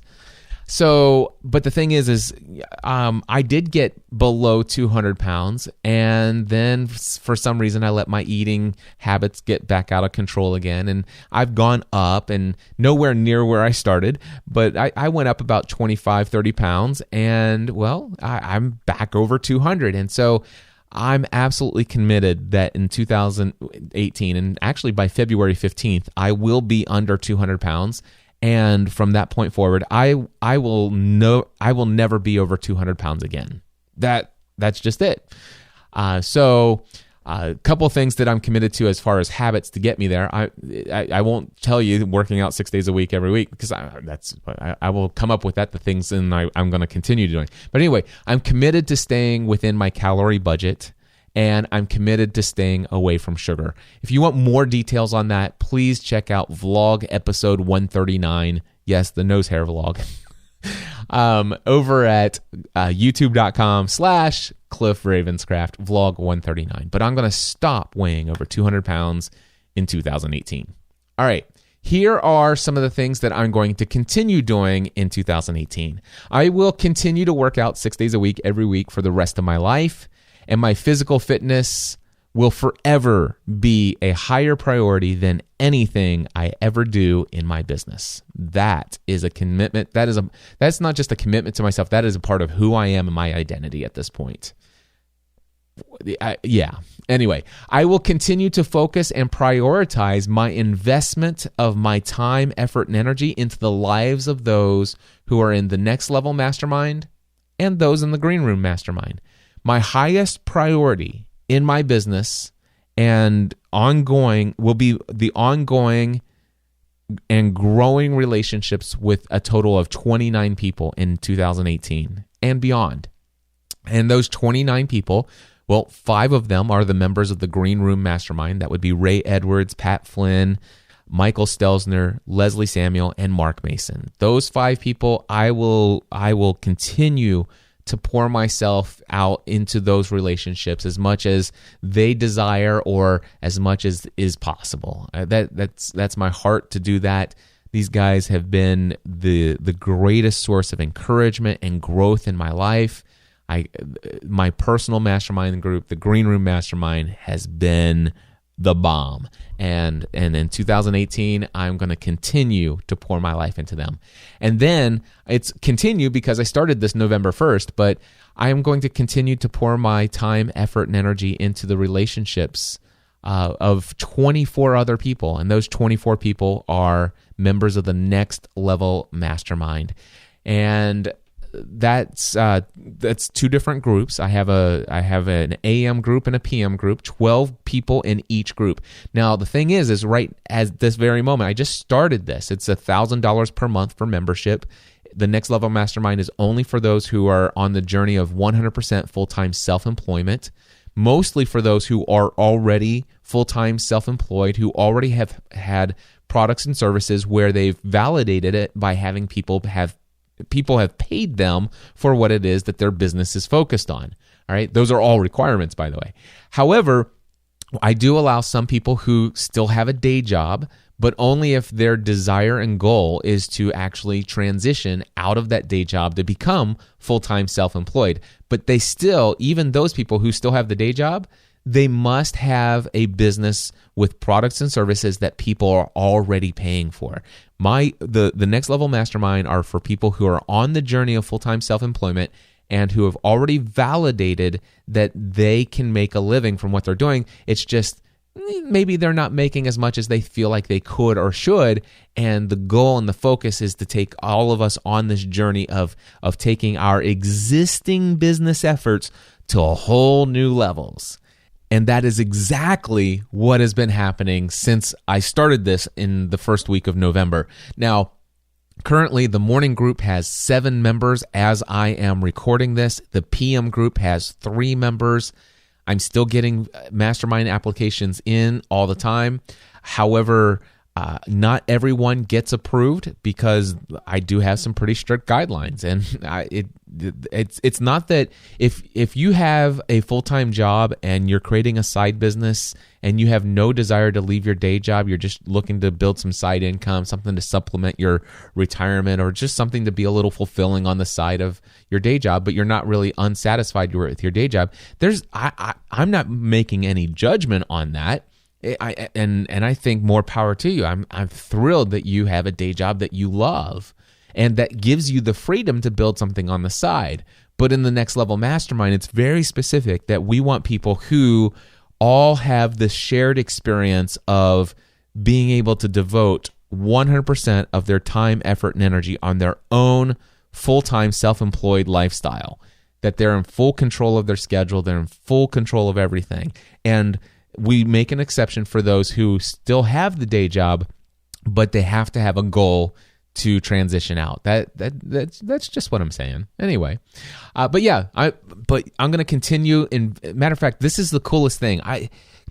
So, but the thing is I did get below 200 pounds, and then for some reason I let my eating habits get back out of control again, and I've gone up, and nowhere near where I started, but I went up about 25, 30 pounds, and well, I'm back over 200, and so I'm absolutely committed that in 2018, and actually by February 15th, I will be under 200 pounds. And from that point forward, I will never be over 200 pounds again. That's just it. So a couple of things that I'm committed to as far as habits to get me there. I won't tell you working out 6 days a week every week, because I will come up with the things, and I'm going to continue doing. But anyway, I'm committed to staying within my calorie budget, and I'm committed to staying away from sugar. If you want more details on that, please check out vlog episode 139. Yes, the nose hair vlog. Over at youtube.com/Cliff Ravenscraft, vlog 139. But I'm going to stop weighing over 200 pounds in 2018. All right. Here are some of the things that I'm going to continue doing in 2018. I will continue to work out 6 days a week, every week for the rest of my life, and my physical fitness will forever be a higher priority than anything I ever do in my business. That is a commitment. That's not just a commitment to myself. That is a part of who I am and my identity at this point. Anyway, I will continue to focus and prioritize my investment of my time, effort, and energy into the lives of those who are in the Next Level Mastermind and those in the Green Room Mastermind. My highest priority in my business and ongoing will be the ongoing and growing relationships with a total of 29 people in 2018 and beyond. And those 29 people, well, 5 of them are the members of the Green Room Mastermind. That would be Ray Edwards, Pat Flynn, Michael Stelzner, Leslie Samuel, and Mark Mason. Those 5 people, I will continue to pour myself out into those relationships as much as they desire or as much as is possible. That's my heart to do that. These guys have been the greatest source of encouragement and growth in my life. My personal mastermind group, the Green Room Mastermind, has been the bomb. And in 2018, I'm going to continue to pour my life into them. And then it's continue because I started this November 1st, but I am going to continue to pour my time, effort, and energy into the relationships of 24 other people. And those 24 people are members of the Next Level Mastermind. And that's 2 different groups. I have an AM group and a PM group, 12 people in each group. Now, the thing is right at this very moment, I just started this. It's $1,000 per month for membership. The Next Level Mastermind is only for those who are on the journey of 100% full-time self-employment, mostly for those who are already full-time self-employed, who already have had products and services where they've validated it by having people have paid them for what it is that their business is focused on. All right. Those are all requirements, by the way. However, I do allow some people who still have a day job, but only if their desire and goal is to actually transition out of that day job to become full-time self-employed. But they still, even those people who still have the day job, they must have a business with products and services that people are already paying for. The Next Level Mastermind are for people who are on the journey of full-time self-employment and who have already validated that they can make a living from what they're doing. It's just maybe they're not making as much as they feel like they could or should, and the goal and the focus is to take all of us on this journey of taking our existing business efforts to whole new levels. And that is exactly what has been happening since I started this in the first week of November. Now, currently, the morning group has 7 members as I am recording this. The PM group has 3 members. I'm still getting mastermind applications in all the time. However, not everyone gets approved because I do have some pretty strict guidelines, and it's not that if you have a full-time job and you're creating a side business and you have no desire to leave your day job, you're just looking to build some side income, something to supplement your retirement, or just something to be a little fulfilling on the side of your day job, but you're not really unsatisfied with your day job. I'm not making any judgment on that. I think more power to you. I'm thrilled that you have a day job that you love and that gives you the freedom to build something on the side. But in the Next Level Mastermind, it's very specific that we want people who all have the shared experience of being able to devote 100% of their time, effort, and energy on their own full-time self-employed lifestyle, that they're in full control of their schedule, they're in full control of everything. And we make an exception for those who still have the day job, but they have to have a goal to transition out. That's just what I'm saying. Anyway, but I'm going to continue. Matter of fact, this is the coolest thing.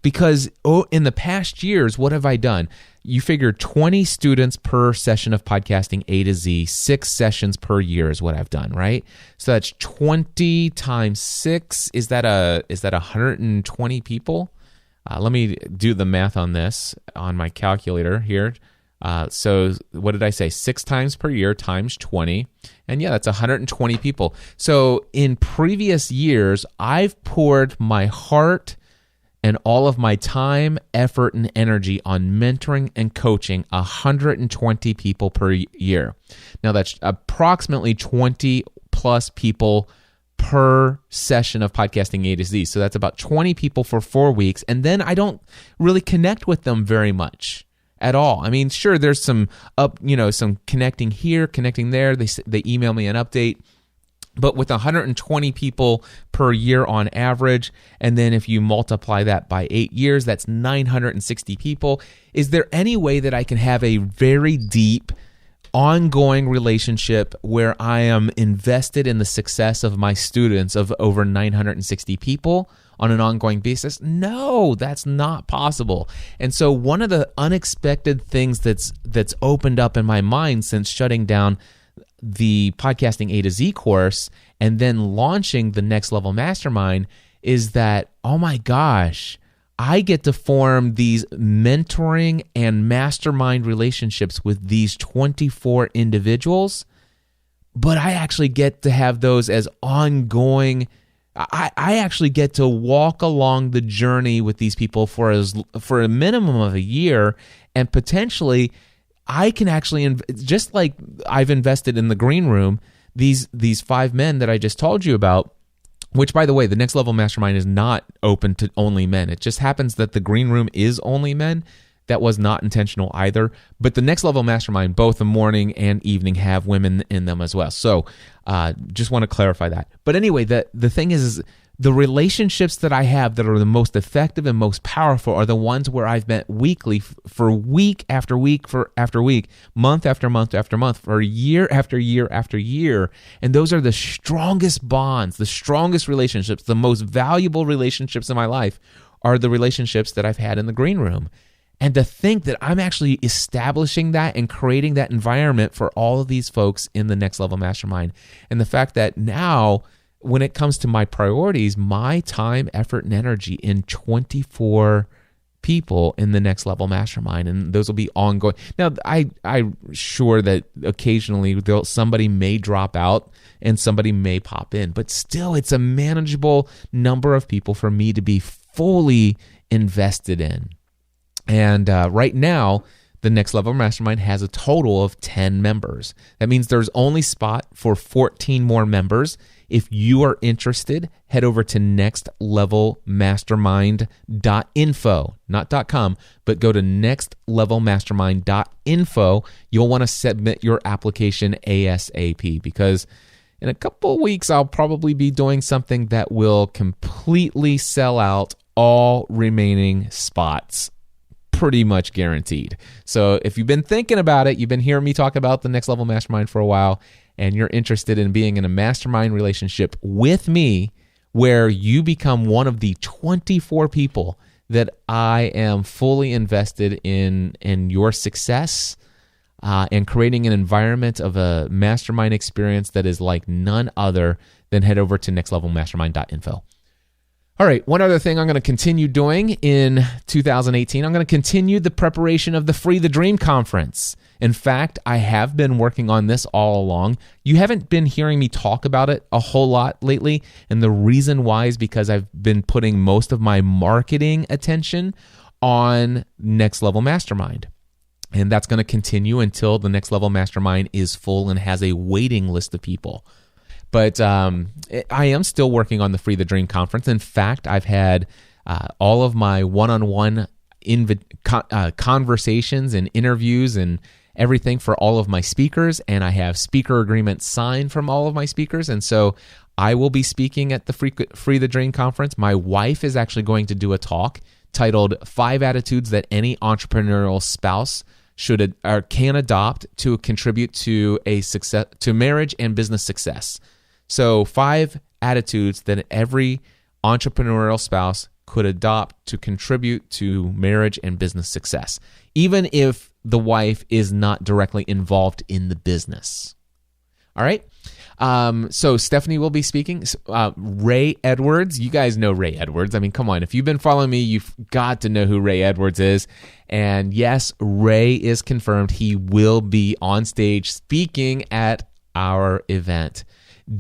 Because in the past years, what have I done? You figure 20 students per session of podcasting A to Z, 6 sessions per year is what I've done, right? So that's 20 times 6. Is that 120 people? Let me do the math on this on my calculator here. So what did I say? 6 times per year times 20. And yeah, that's 120 people. So in previous years, I've poured my heart and all of my time, effort, and energy on mentoring and coaching 120 people per year. Now, that's approximately 20 plus people per session of podcasting A to Z. So that's about 20 people for 4 weeks. And then I don't really connect with them very much at all. I mean, sure, there's some some connecting here, connecting there. They email me an update. But with 120 people per year on average, and then if you multiply that by 8 years, that's 960 people. Is there any way that I can have a very deep, ongoing relationship where I am invested in the success of my students of over 960 people on an ongoing basis? No, that's not possible. And so one of the unexpected things that's opened up in my mind since shutting down the Podcasting A to Z course and then launching the Next Level Mastermind is that, oh my gosh, I get to form these mentoring and mastermind relationships with these 24 individuals, but I actually get to have those as ongoing. I actually get to walk along the journey with these people for a minimum of a year, and potentially I can actually, just like I've invested in the green room, these 5 men that I just told you about, which, by the way, the Next Level Mastermind is not open to only men. It just happens that the green room is only men. That was not intentional either. But the Next Level Mastermind, both the morning and evening, have women in them as well. So just want to clarify that. But anyway, the thing is the relationships that I have that are the most effective and most powerful are the ones where I've met weekly for week after week after week, month after month after month, for year after year after year. And those are the strongest bonds, the strongest relationships, the most valuable relationships in my life are the relationships that I've had in the green room. And to think that I'm actually establishing that and creating that environment for all of these folks in the Next Level Mastermind. And the fact that now, when it comes to my priorities, my time, effort, and energy in 24 people in the Next Level Mastermind, and those will be ongoing. Now, I'm sure that occasionally somebody may drop out and somebody may pop in, but still, it's a manageable number of people for me to be fully invested in. And right now, the Next Level Mastermind has a total of 10 members. That means there's only spot for 14 more members. If you are interested, head over to nextlevelmastermind.info, not .com, but go to nextlevelmastermind.info. You'll want to submit your application ASAP, because in a couple of weeks, I'll probably be doing something that will completely sell out all remaining spots. Pretty much guaranteed. So if you've been thinking about it, you've been hearing me talk about the Next Level Mastermind for a while, and you're interested in being in a mastermind relationship with me where you become one of the 24 people that I am fully invested in your success and creating an environment of a mastermind experience that is like none other, then head over to nextlevelmastermind.info. All right, one other thing I'm going to continue doing in 2018, I'm going to continue the preparation of the Free the Dream Conference. In fact, I have been working on this all along. You haven't been hearing me talk about it a whole lot lately, and the reason why is because I've been putting most of my marketing attention on Next Level Mastermind. And that's going to continue until the Next Level Mastermind is full and has a waiting list of people. But I am still working on the Free the Dream Conference. In fact, I've had all of my one-on-one conversations and interviews and everything for all of my speakers, and I have speaker agreements signed from all of my speakers. And so I will be speaking at the Free the Dream Conference. My wife is actually going to do a talk titled 5 Attitudes That Any Entrepreneurial Spouse should or can adopt to contribute to marriage and business success. So 5 attitudes that every entrepreneurial spouse could adopt to contribute to marriage and business success, even if the wife is not directly involved in the business. All right. So Stephanie will be speaking. Ray Edwards, you guys know Ray Edwards. I mean, come on. If you've been following me, you've got to know who Ray Edwards is. And yes, Ray is confirmed. He will be on stage speaking at our event.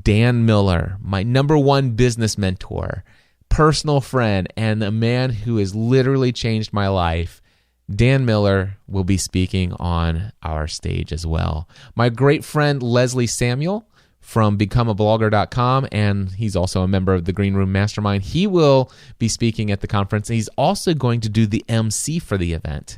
Dan Miller, my number one business mentor, personal friend, and a man who has literally changed my life, Dan Miller will be speaking on our stage as well. My great friend Leslie Samuel from becomeablogger.com, and he's also a member of the Green Room Mastermind. He will be speaking at the conference. He's also going to do the MC for the event.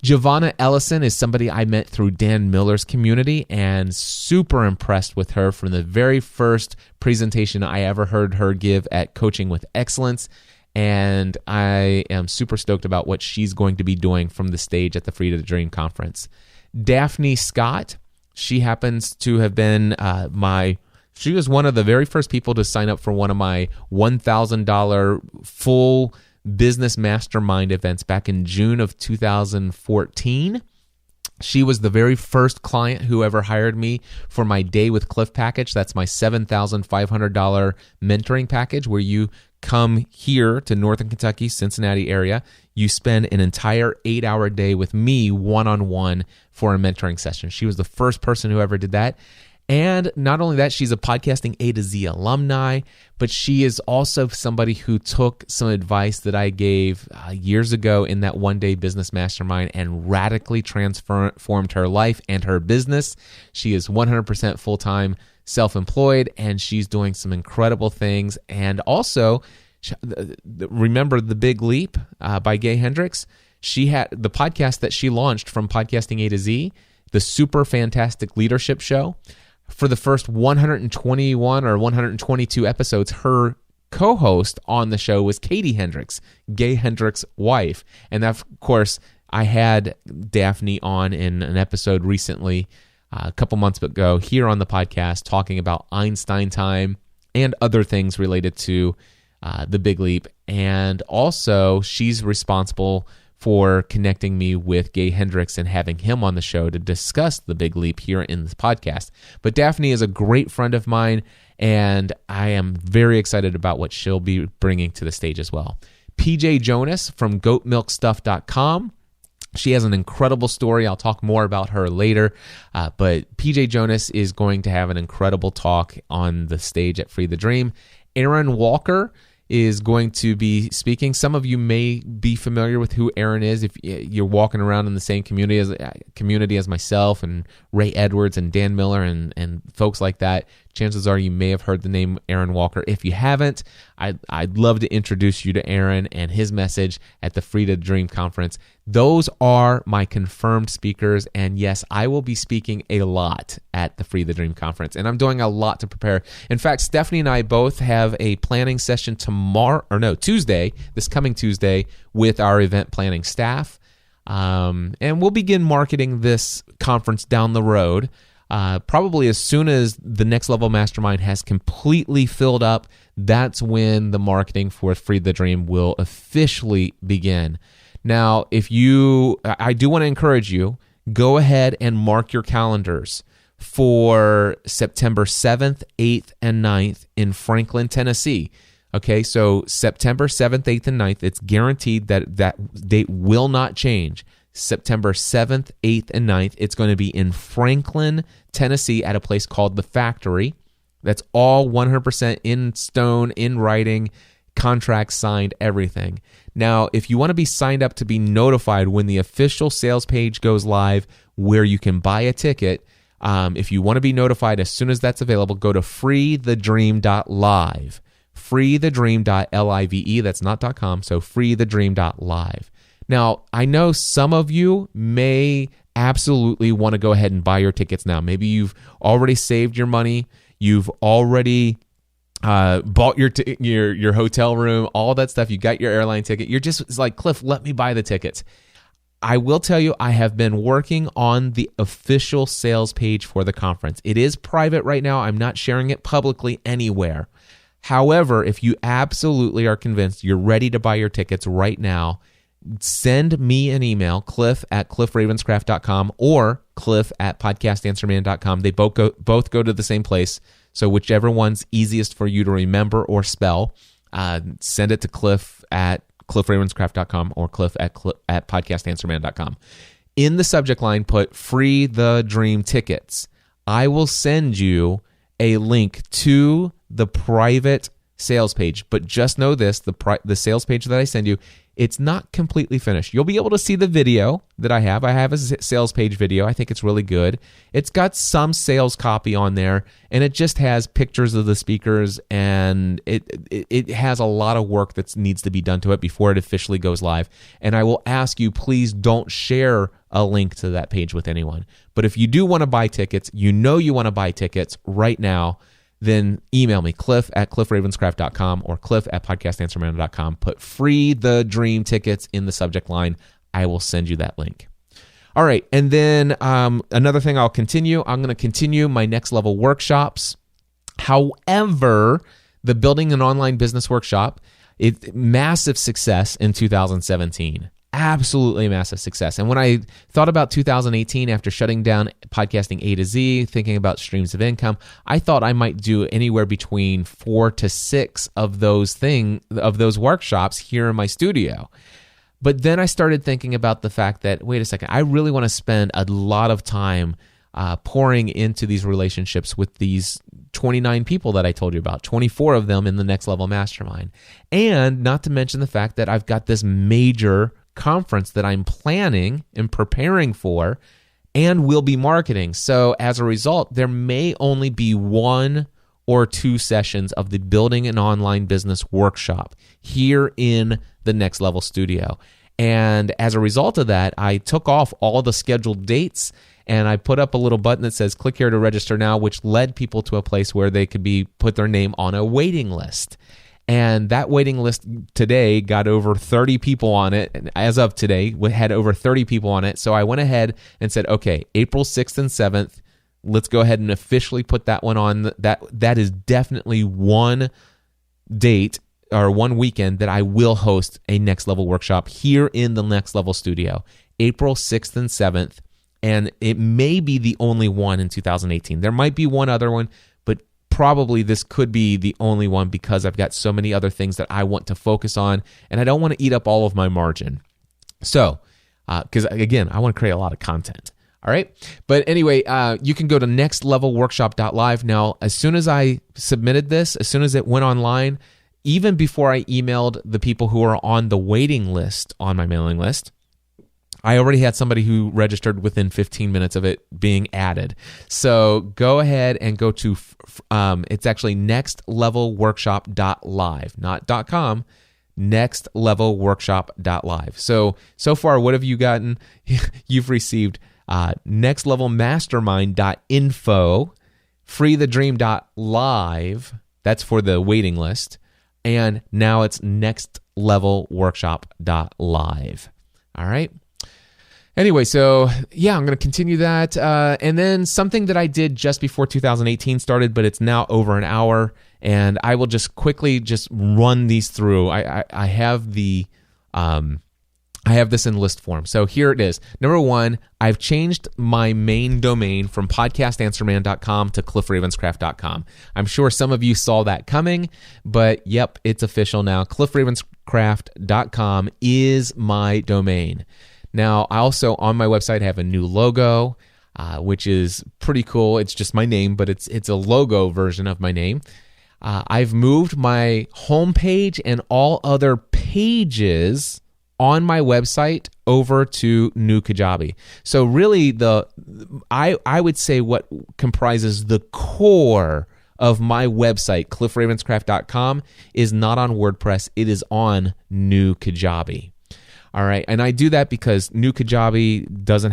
Giovanna Ellison is somebody I met through Dan Miller's community, and super impressed with her from the very first presentation I ever heard her give at Coaching with Excellence. And I am super stoked about what she's going to be doing from the stage at the Free to Dream conference. Daphne Scott, she happens to have been she was one of the very first people to sign up for one of my $1,000 full business mastermind events back in June of 2014. She was the very first client who ever hired me for my Day with Cliff package. That's my $7,500 mentoring package where you come here to Northern Kentucky, Cincinnati area. You spend an entire 8-hour day with me one-on-one for a mentoring session. She was the first person who ever did that. And not only that, she's a Podcasting A to Z alumni, but she is also somebody who took some advice that I gave years ago in that one-day business mastermind and radically transformed her life and her business. She is 100% full-time self-employed, and she's doing some incredible things. And also, remember The Big Leap by Gay Hendricks? She had the podcast that she launched from Podcasting A to Z, the Super Fantastic Leadership Show. For the first 121 or 122 episodes, her co-host on the show was Katie Hendricks, Gay Hendricks' wife. And of course, I had Daphne on in an episode recently, a couple months ago, here on the podcast, talking about Einstein time and other things related to The Big Leap. And also, she's responsible for connecting me with Gay Hendricks and having him on the show to discuss The Big Leap here in this podcast. But Daphne is a great friend of mine, and I am very excited about what she'll be bringing to the stage as well. PJ Jonas from goatmilkstuff.com. She has an incredible story. I'll talk more about her later. But PJ Jonas is going to have an incredible talk on the stage at Free the Dream. Aaron Walker is going to be speaking. Some of you may be familiar with who Aaron is if you're walking around in the same community as myself and Ray Edwards and Dan Miller and folks like that. Chances are you may have heard the name Aaron Walker. If you haven't, I'd love to introduce you to Aaron and his message at the Free to Dream conference. Those are my confirmed speakers, and yes, I will be speaking a lot at the Free the Dream conference, and I'm doing a lot to prepare. In fact, Stephanie and I both have a planning session Tuesday, this coming Tuesday, with our event planning staff, and we'll begin marketing this conference down the road. Probably as soon as the Next Level Mastermind has completely filled up, that's when the marketing for Free the Dream will officially begin. Now, I do want to encourage you, go ahead and mark your calendars for September 7th, 8th, and 9th in Franklin, Tennessee. Okay, so September 7th, 8th, and 9th, it's guaranteed that date will not change. September 7th, 8th, and 9th. It's going to be in Franklin, Tennessee at a place called The Factory. That's all 100% in stone, in writing, contract signed, everything. Now, if you want to be signed up to be notified when the official sales page goes live where you can buy a ticket, if you want to be notified as soon as that's available, go to freethedream.live. freethedream.live. That's not .com, so freethedream.live. Now, I know some of you may absolutely want to go ahead and buy your tickets now. Maybe you've already saved your money. You've already bought your hotel room, all that stuff. You got your airline ticket. It's like, Cliff, let me buy the tickets. I will tell you, I have been working on the official sales page for the conference. It is private right now. I'm not sharing it publicly anywhere. However, if you absolutely are convinced you're ready to buy your tickets right now, send me an email, cliff@cliffravenscraft.com or cliff@podcastanswerman.com. They both go to the same place. So whichever one's easiest for you to remember or spell, send it to Cliff at cliffravenscraft.com or Cliff at podcastanswerman.com. In the subject line, put Free the Dream Tickets. I will send you a link to the private sales page, but just know this, the sales page that I send you, it's not completely finished. You'll be able to see the video that I have. I have a sales page video. I think it's really good. It's got some sales copy on there, and it just has pictures of the speakers, and it has a lot of work that needs to be done to it before it officially goes live. And I will ask you, please don't share a link to that page with anyone. But if you do want to buy tickets, you want to buy tickets right now, then email me, Cliff at cliffravenscraft.com or Cliff at podcastanswerman.com. Put Free the Dream Tickets in the subject line. I will send you that link. All right, and then another thing I'm going to continue my next level workshops. However, the Building an Online Business Workshop, massive success in 2017. Absolutely massive success. And when I thought about 2018 after shutting down podcasting A to Z, thinking about streams of income, I thought I might do anywhere between 4 to 6 of those workshops here in my studio. But then I started thinking about the fact that, wait a second, I really want to spend a lot of time pouring into these relationships with these 29 people that I told you about, 24 of them in the Next Level Mastermind. And not to mention the fact that I've got this major conference that I'm planning and preparing for and will be marketing. So as a result, there may only be 1 or 2 sessions of the Building an Online Business Workshop here in the Next Level Studio. And as a result of that, I took off all the scheduled dates and I put up a little button that says click here to register now, which led people to a place where they could put their name on a waiting list. And that waiting list today got over 30 people on it. And as of today, we had over 30 people on it. So I went ahead and said, okay, April 6th and 7th, let's go ahead and officially put that one on. That is definitely one date or one weekend that I will host a Next Level workshop here in the Next Level studio, April 6th and 7th. And it may be the only one in 2018. There might be one other one, but probably this could be the only one because I've got so many other things that I want to focus on, and I don't want to eat up all of my margin. So, because again, I want to create a lot of content. All right. But anyway, you can go to nextlevelworkshop.live. Now, as soon as I submitted this, as soon as it went online, even before I emailed the people who are on the waiting list on my mailing list, I already had somebody who registered within 15 minutes of it being added. So go ahead and go to, it's actually nextlevelworkshop.live, not .com, nextlevelworkshop.live. So far, what have you gotten? You've received nextlevelmastermind.info, freethedream.live, that's for the waiting list, and now it's nextlevelworkshop.live. All right? Anyway, so yeah, I'm going to continue that. And then something that I did just before 2018 started, but it's now over an hour, and I will just quickly run these through. I have the I have this in list form. So here it is. Number 1, I've changed my main domain from podcastanswerman.com to cliffravenscraft.com. I'm sure some of you saw that coming, but yep, it's official now. cliffravenscraft.com is my domain. Now, I also, on my website, have a new logo, which is pretty cool. It's just my name, but it's a logo version of my name. I've moved my homepage and all other pages on my website over to New Kajabi. So really, I would say what comprises the core of my website, cliffravenscraft.com, is not on WordPress. It is on New Kajabi. All right, and I do that because New Kajabi it doesn't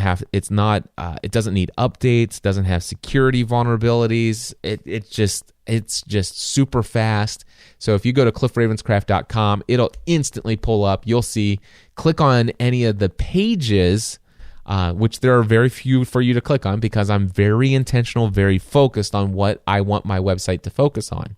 need updates, doesn't have security vulnerabilities. It's just super fast. So if you go to cliffravenscraft.com, it'll instantly pull up. You'll see, click on any of the pages, which there are very few for you to click on because I'm very intentional, very focused on what I want my website to focus on.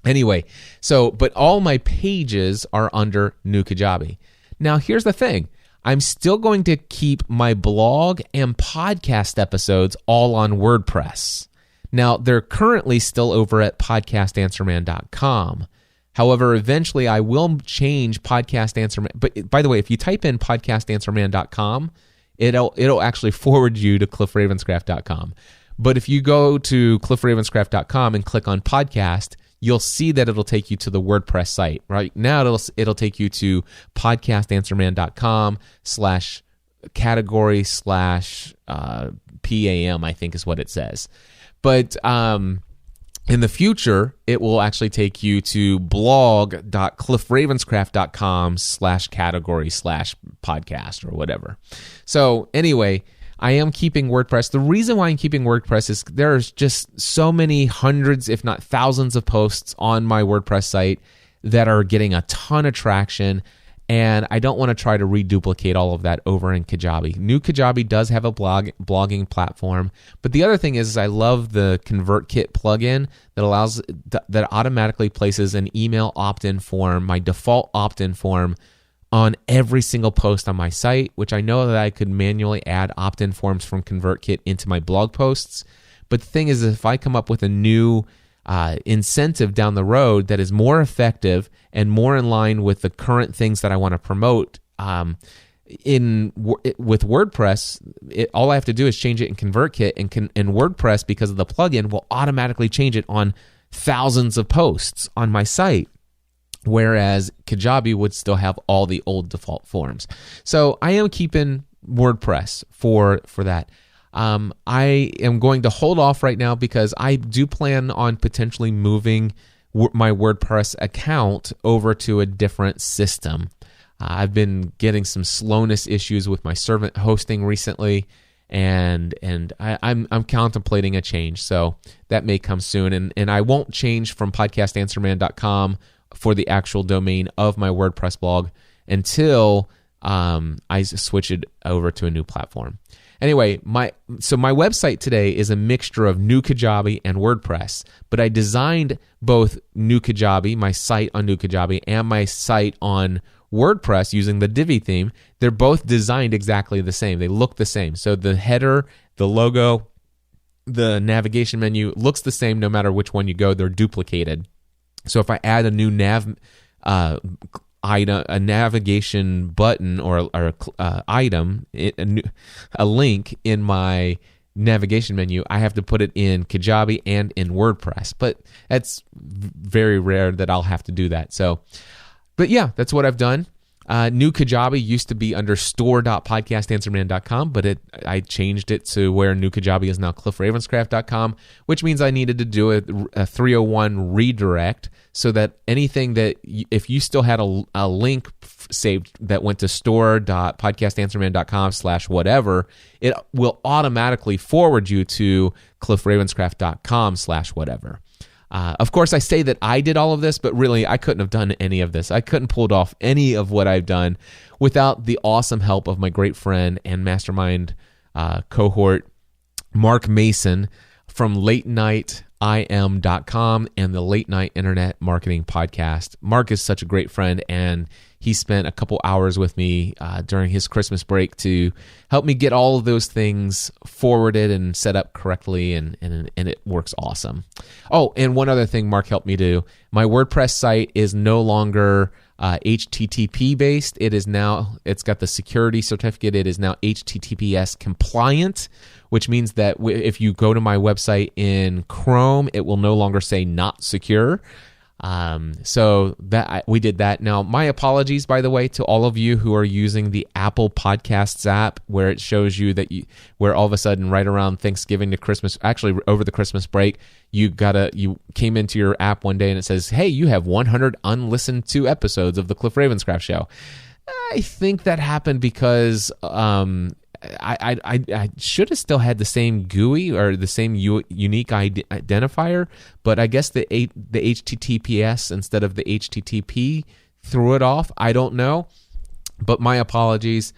Anyway, but all my pages are under New Kajabi. Now, here's the thing. I'm still going to keep my blog and podcast episodes all on WordPress. Now, they're currently still over at podcastanswerman.com. However, eventually I will change Podcast Answer Man. But by the way, if you type in podcastanswerman.com, it'll actually forward you to cliffravenscraft.com. But if you go to cliffravenscraft.com and click on podcast, you'll see that it'll take you to the WordPress site. Right now, it'll take you to podcastanswerman.com/category/PAM, I think is what it says. But in the future, it will actually take you to blog.cliffravenscraft.com/category/podcast or whatever. So anyway, I am keeping WordPress. The reason why I'm keeping WordPress is there's just so many hundreds, if not thousands of posts on my WordPress site that are getting a ton of traction, and I don't want to try to reduplicate all of that over in Kajabi. New Kajabi does have a blogging platform, but the other thing is I love the ConvertKit plugin that automatically places an email opt-in form, my default opt-in form, on every single post on my site, which I know that I could manually add opt-in forms from ConvertKit into my blog posts. But the thing is, if I come up with a new incentive down the road that is more effective and more in line with the current things that I want to promote, with WordPress, all I have to do is change it in ConvertKit, and WordPress, because of the plugin, will automatically change it on thousands of posts on my site. Whereas Kajabi would still have all the old default forms. So I am keeping WordPress for that. I am going to hold off right now because I do plan on potentially moving my WordPress account over to a different system. I've been getting some slowness issues with my servant hosting recently, and I'm contemplating a change. So that may come soon, and I won't change from podcastanswerman.com for the actual domain of my WordPress blog until I switch it over to a new platform. Anyway, my website today is a mixture of New Kajabi and WordPress, but I designed both New Kajabi, my site on New Kajabi, and my site on WordPress using the Divi theme. They're both designed exactly the same. They look the same. So the header, the logo, the navigation menu looks the same no matter which one you go. They're duplicated. So if I add a new item, a navigation button or item, a link in my navigation menu, I have to put it in Kajabi and in WordPress. But that's very rare that I'll have to do that. So, but yeah, that's what I've done. New Kajabi used to be under store.podcastanswerman.com, but I changed it to where New Kajabi is now cliffravenscraft.com, which means I needed to do a 301 redirect so that anything that, if you still had a link saved that went to store.podcastanswerman.com/whatever, it will automatically forward you to cliffravenscraft.com/whatever. Of course, I say that I did all of this, but really, I couldn't have done any of this. I couldn't pulled off any of what I've done without the awesome help of my great friend and mastermind cohort, Mark Mason from LateNightIM.com and the Late Night Internet Marketing Podcast. Mark is such a great friend, and he spent a couple hours with me during his Christmas break to help me get all of those things forwarded and set up correctly, and it works awesome. Oh, and one other thing Mark helped me do. My WordPress site is no longer HTTP based. It's got the security certificate. It is now HTTPS compliant, which means that if you go to my website in Chrome, it will no longer say not secure. So that we did that. Now, my apologies, by the way, to all of you who are using the Apple Podcasts app, where it shows you that where all of a sudden, right around Thanksgiving to Christmas, actually over the Christmas break, you came into your app one day and it says, "Hey, you have 100 unlistened to episodes of the Cliff Ravenscraft Show." I think that happened because I should have still had the same GUI or the same unique identifier, but I guess the HTTPS instead of the HTTP threw it off. I don't know, but my apologies.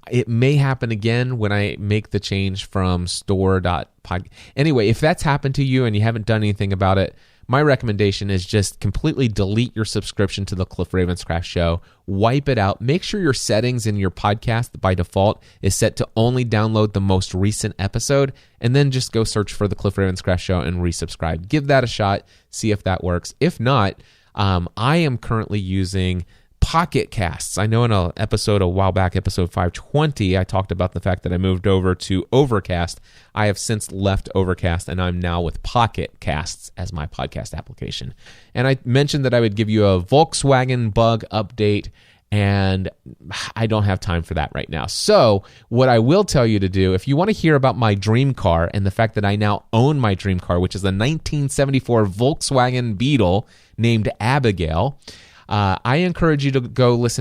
It may happen again when I make the change from store.pod. Anyway, if that's happened to you and you haven't done anything about it, my recommendation is just completely delete your subscription to the Cliff Ravenscraft Show, wipe it out, make sure your settings in your podcast by default is set to only download the most recent episode, and then just go search for the Cliff Ravenscraft Show and resubscribe. Give that a shot, see if that works. If not, I am currently using Pocket Casts. I know in an episode a while back, episode 520, I talked about the fact that I moved over to Overcast. I have since left Overcast, and I'm now with Pocket Casts as my podcast application. And I mentioned that I would give you a Volkswagen bug update, and I don't have time for that right now. So what I will tell you to do, if you want to hear about my dream car and the fact that I now own my dream car, which is a 1974 Volkswagen Beetle named Abigail, I encourage you to go watch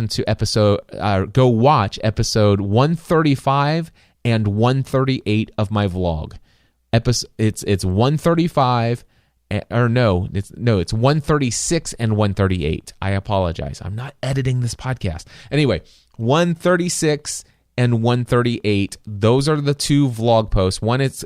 episode 135 and 138 of my vlog. It's 135. It's 136 and 138. I apologize. I'm not editing this podcast. Anyway, 136 and 138. Those are the two vlog posts. One is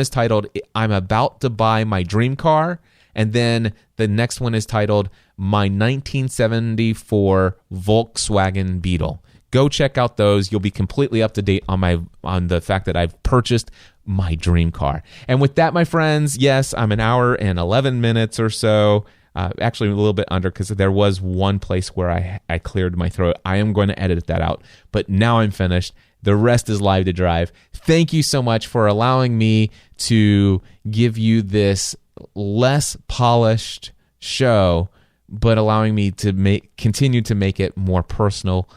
titled "I'm about to buy my dream car," and then the next one is titled "My 1974 Volkswagen Beetle." Go check out those. You'll be completely up to date on the fact that I've purchased my dream car. And with that, my friends, yes, I'm an hour and 11 minutes or so. Actually, a little bit under, because there was one place where I cleared my throat. I am going to edit that out. But now I'm finished. The rest is live to drive. Thank you so much for allowing me to give you this less polished show, but allowing me to continue to make it more personal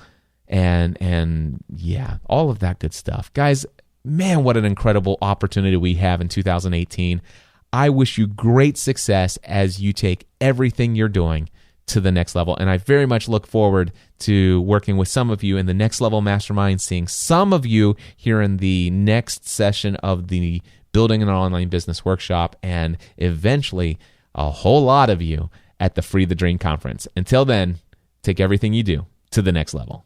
and yeah, all of that good stuff. Guys, man, what an incredible opportunity we have in 2018. I wish you great success as you take everything you're doing to the next level. And I very much look forward to working with some of you in the Next Level Mastermind, seeing some of you here in the next session of the Building an Online Business Workshop, and eventually a whole lot of you at the Free the Dream Conference. Until then, take everything you do to the next level.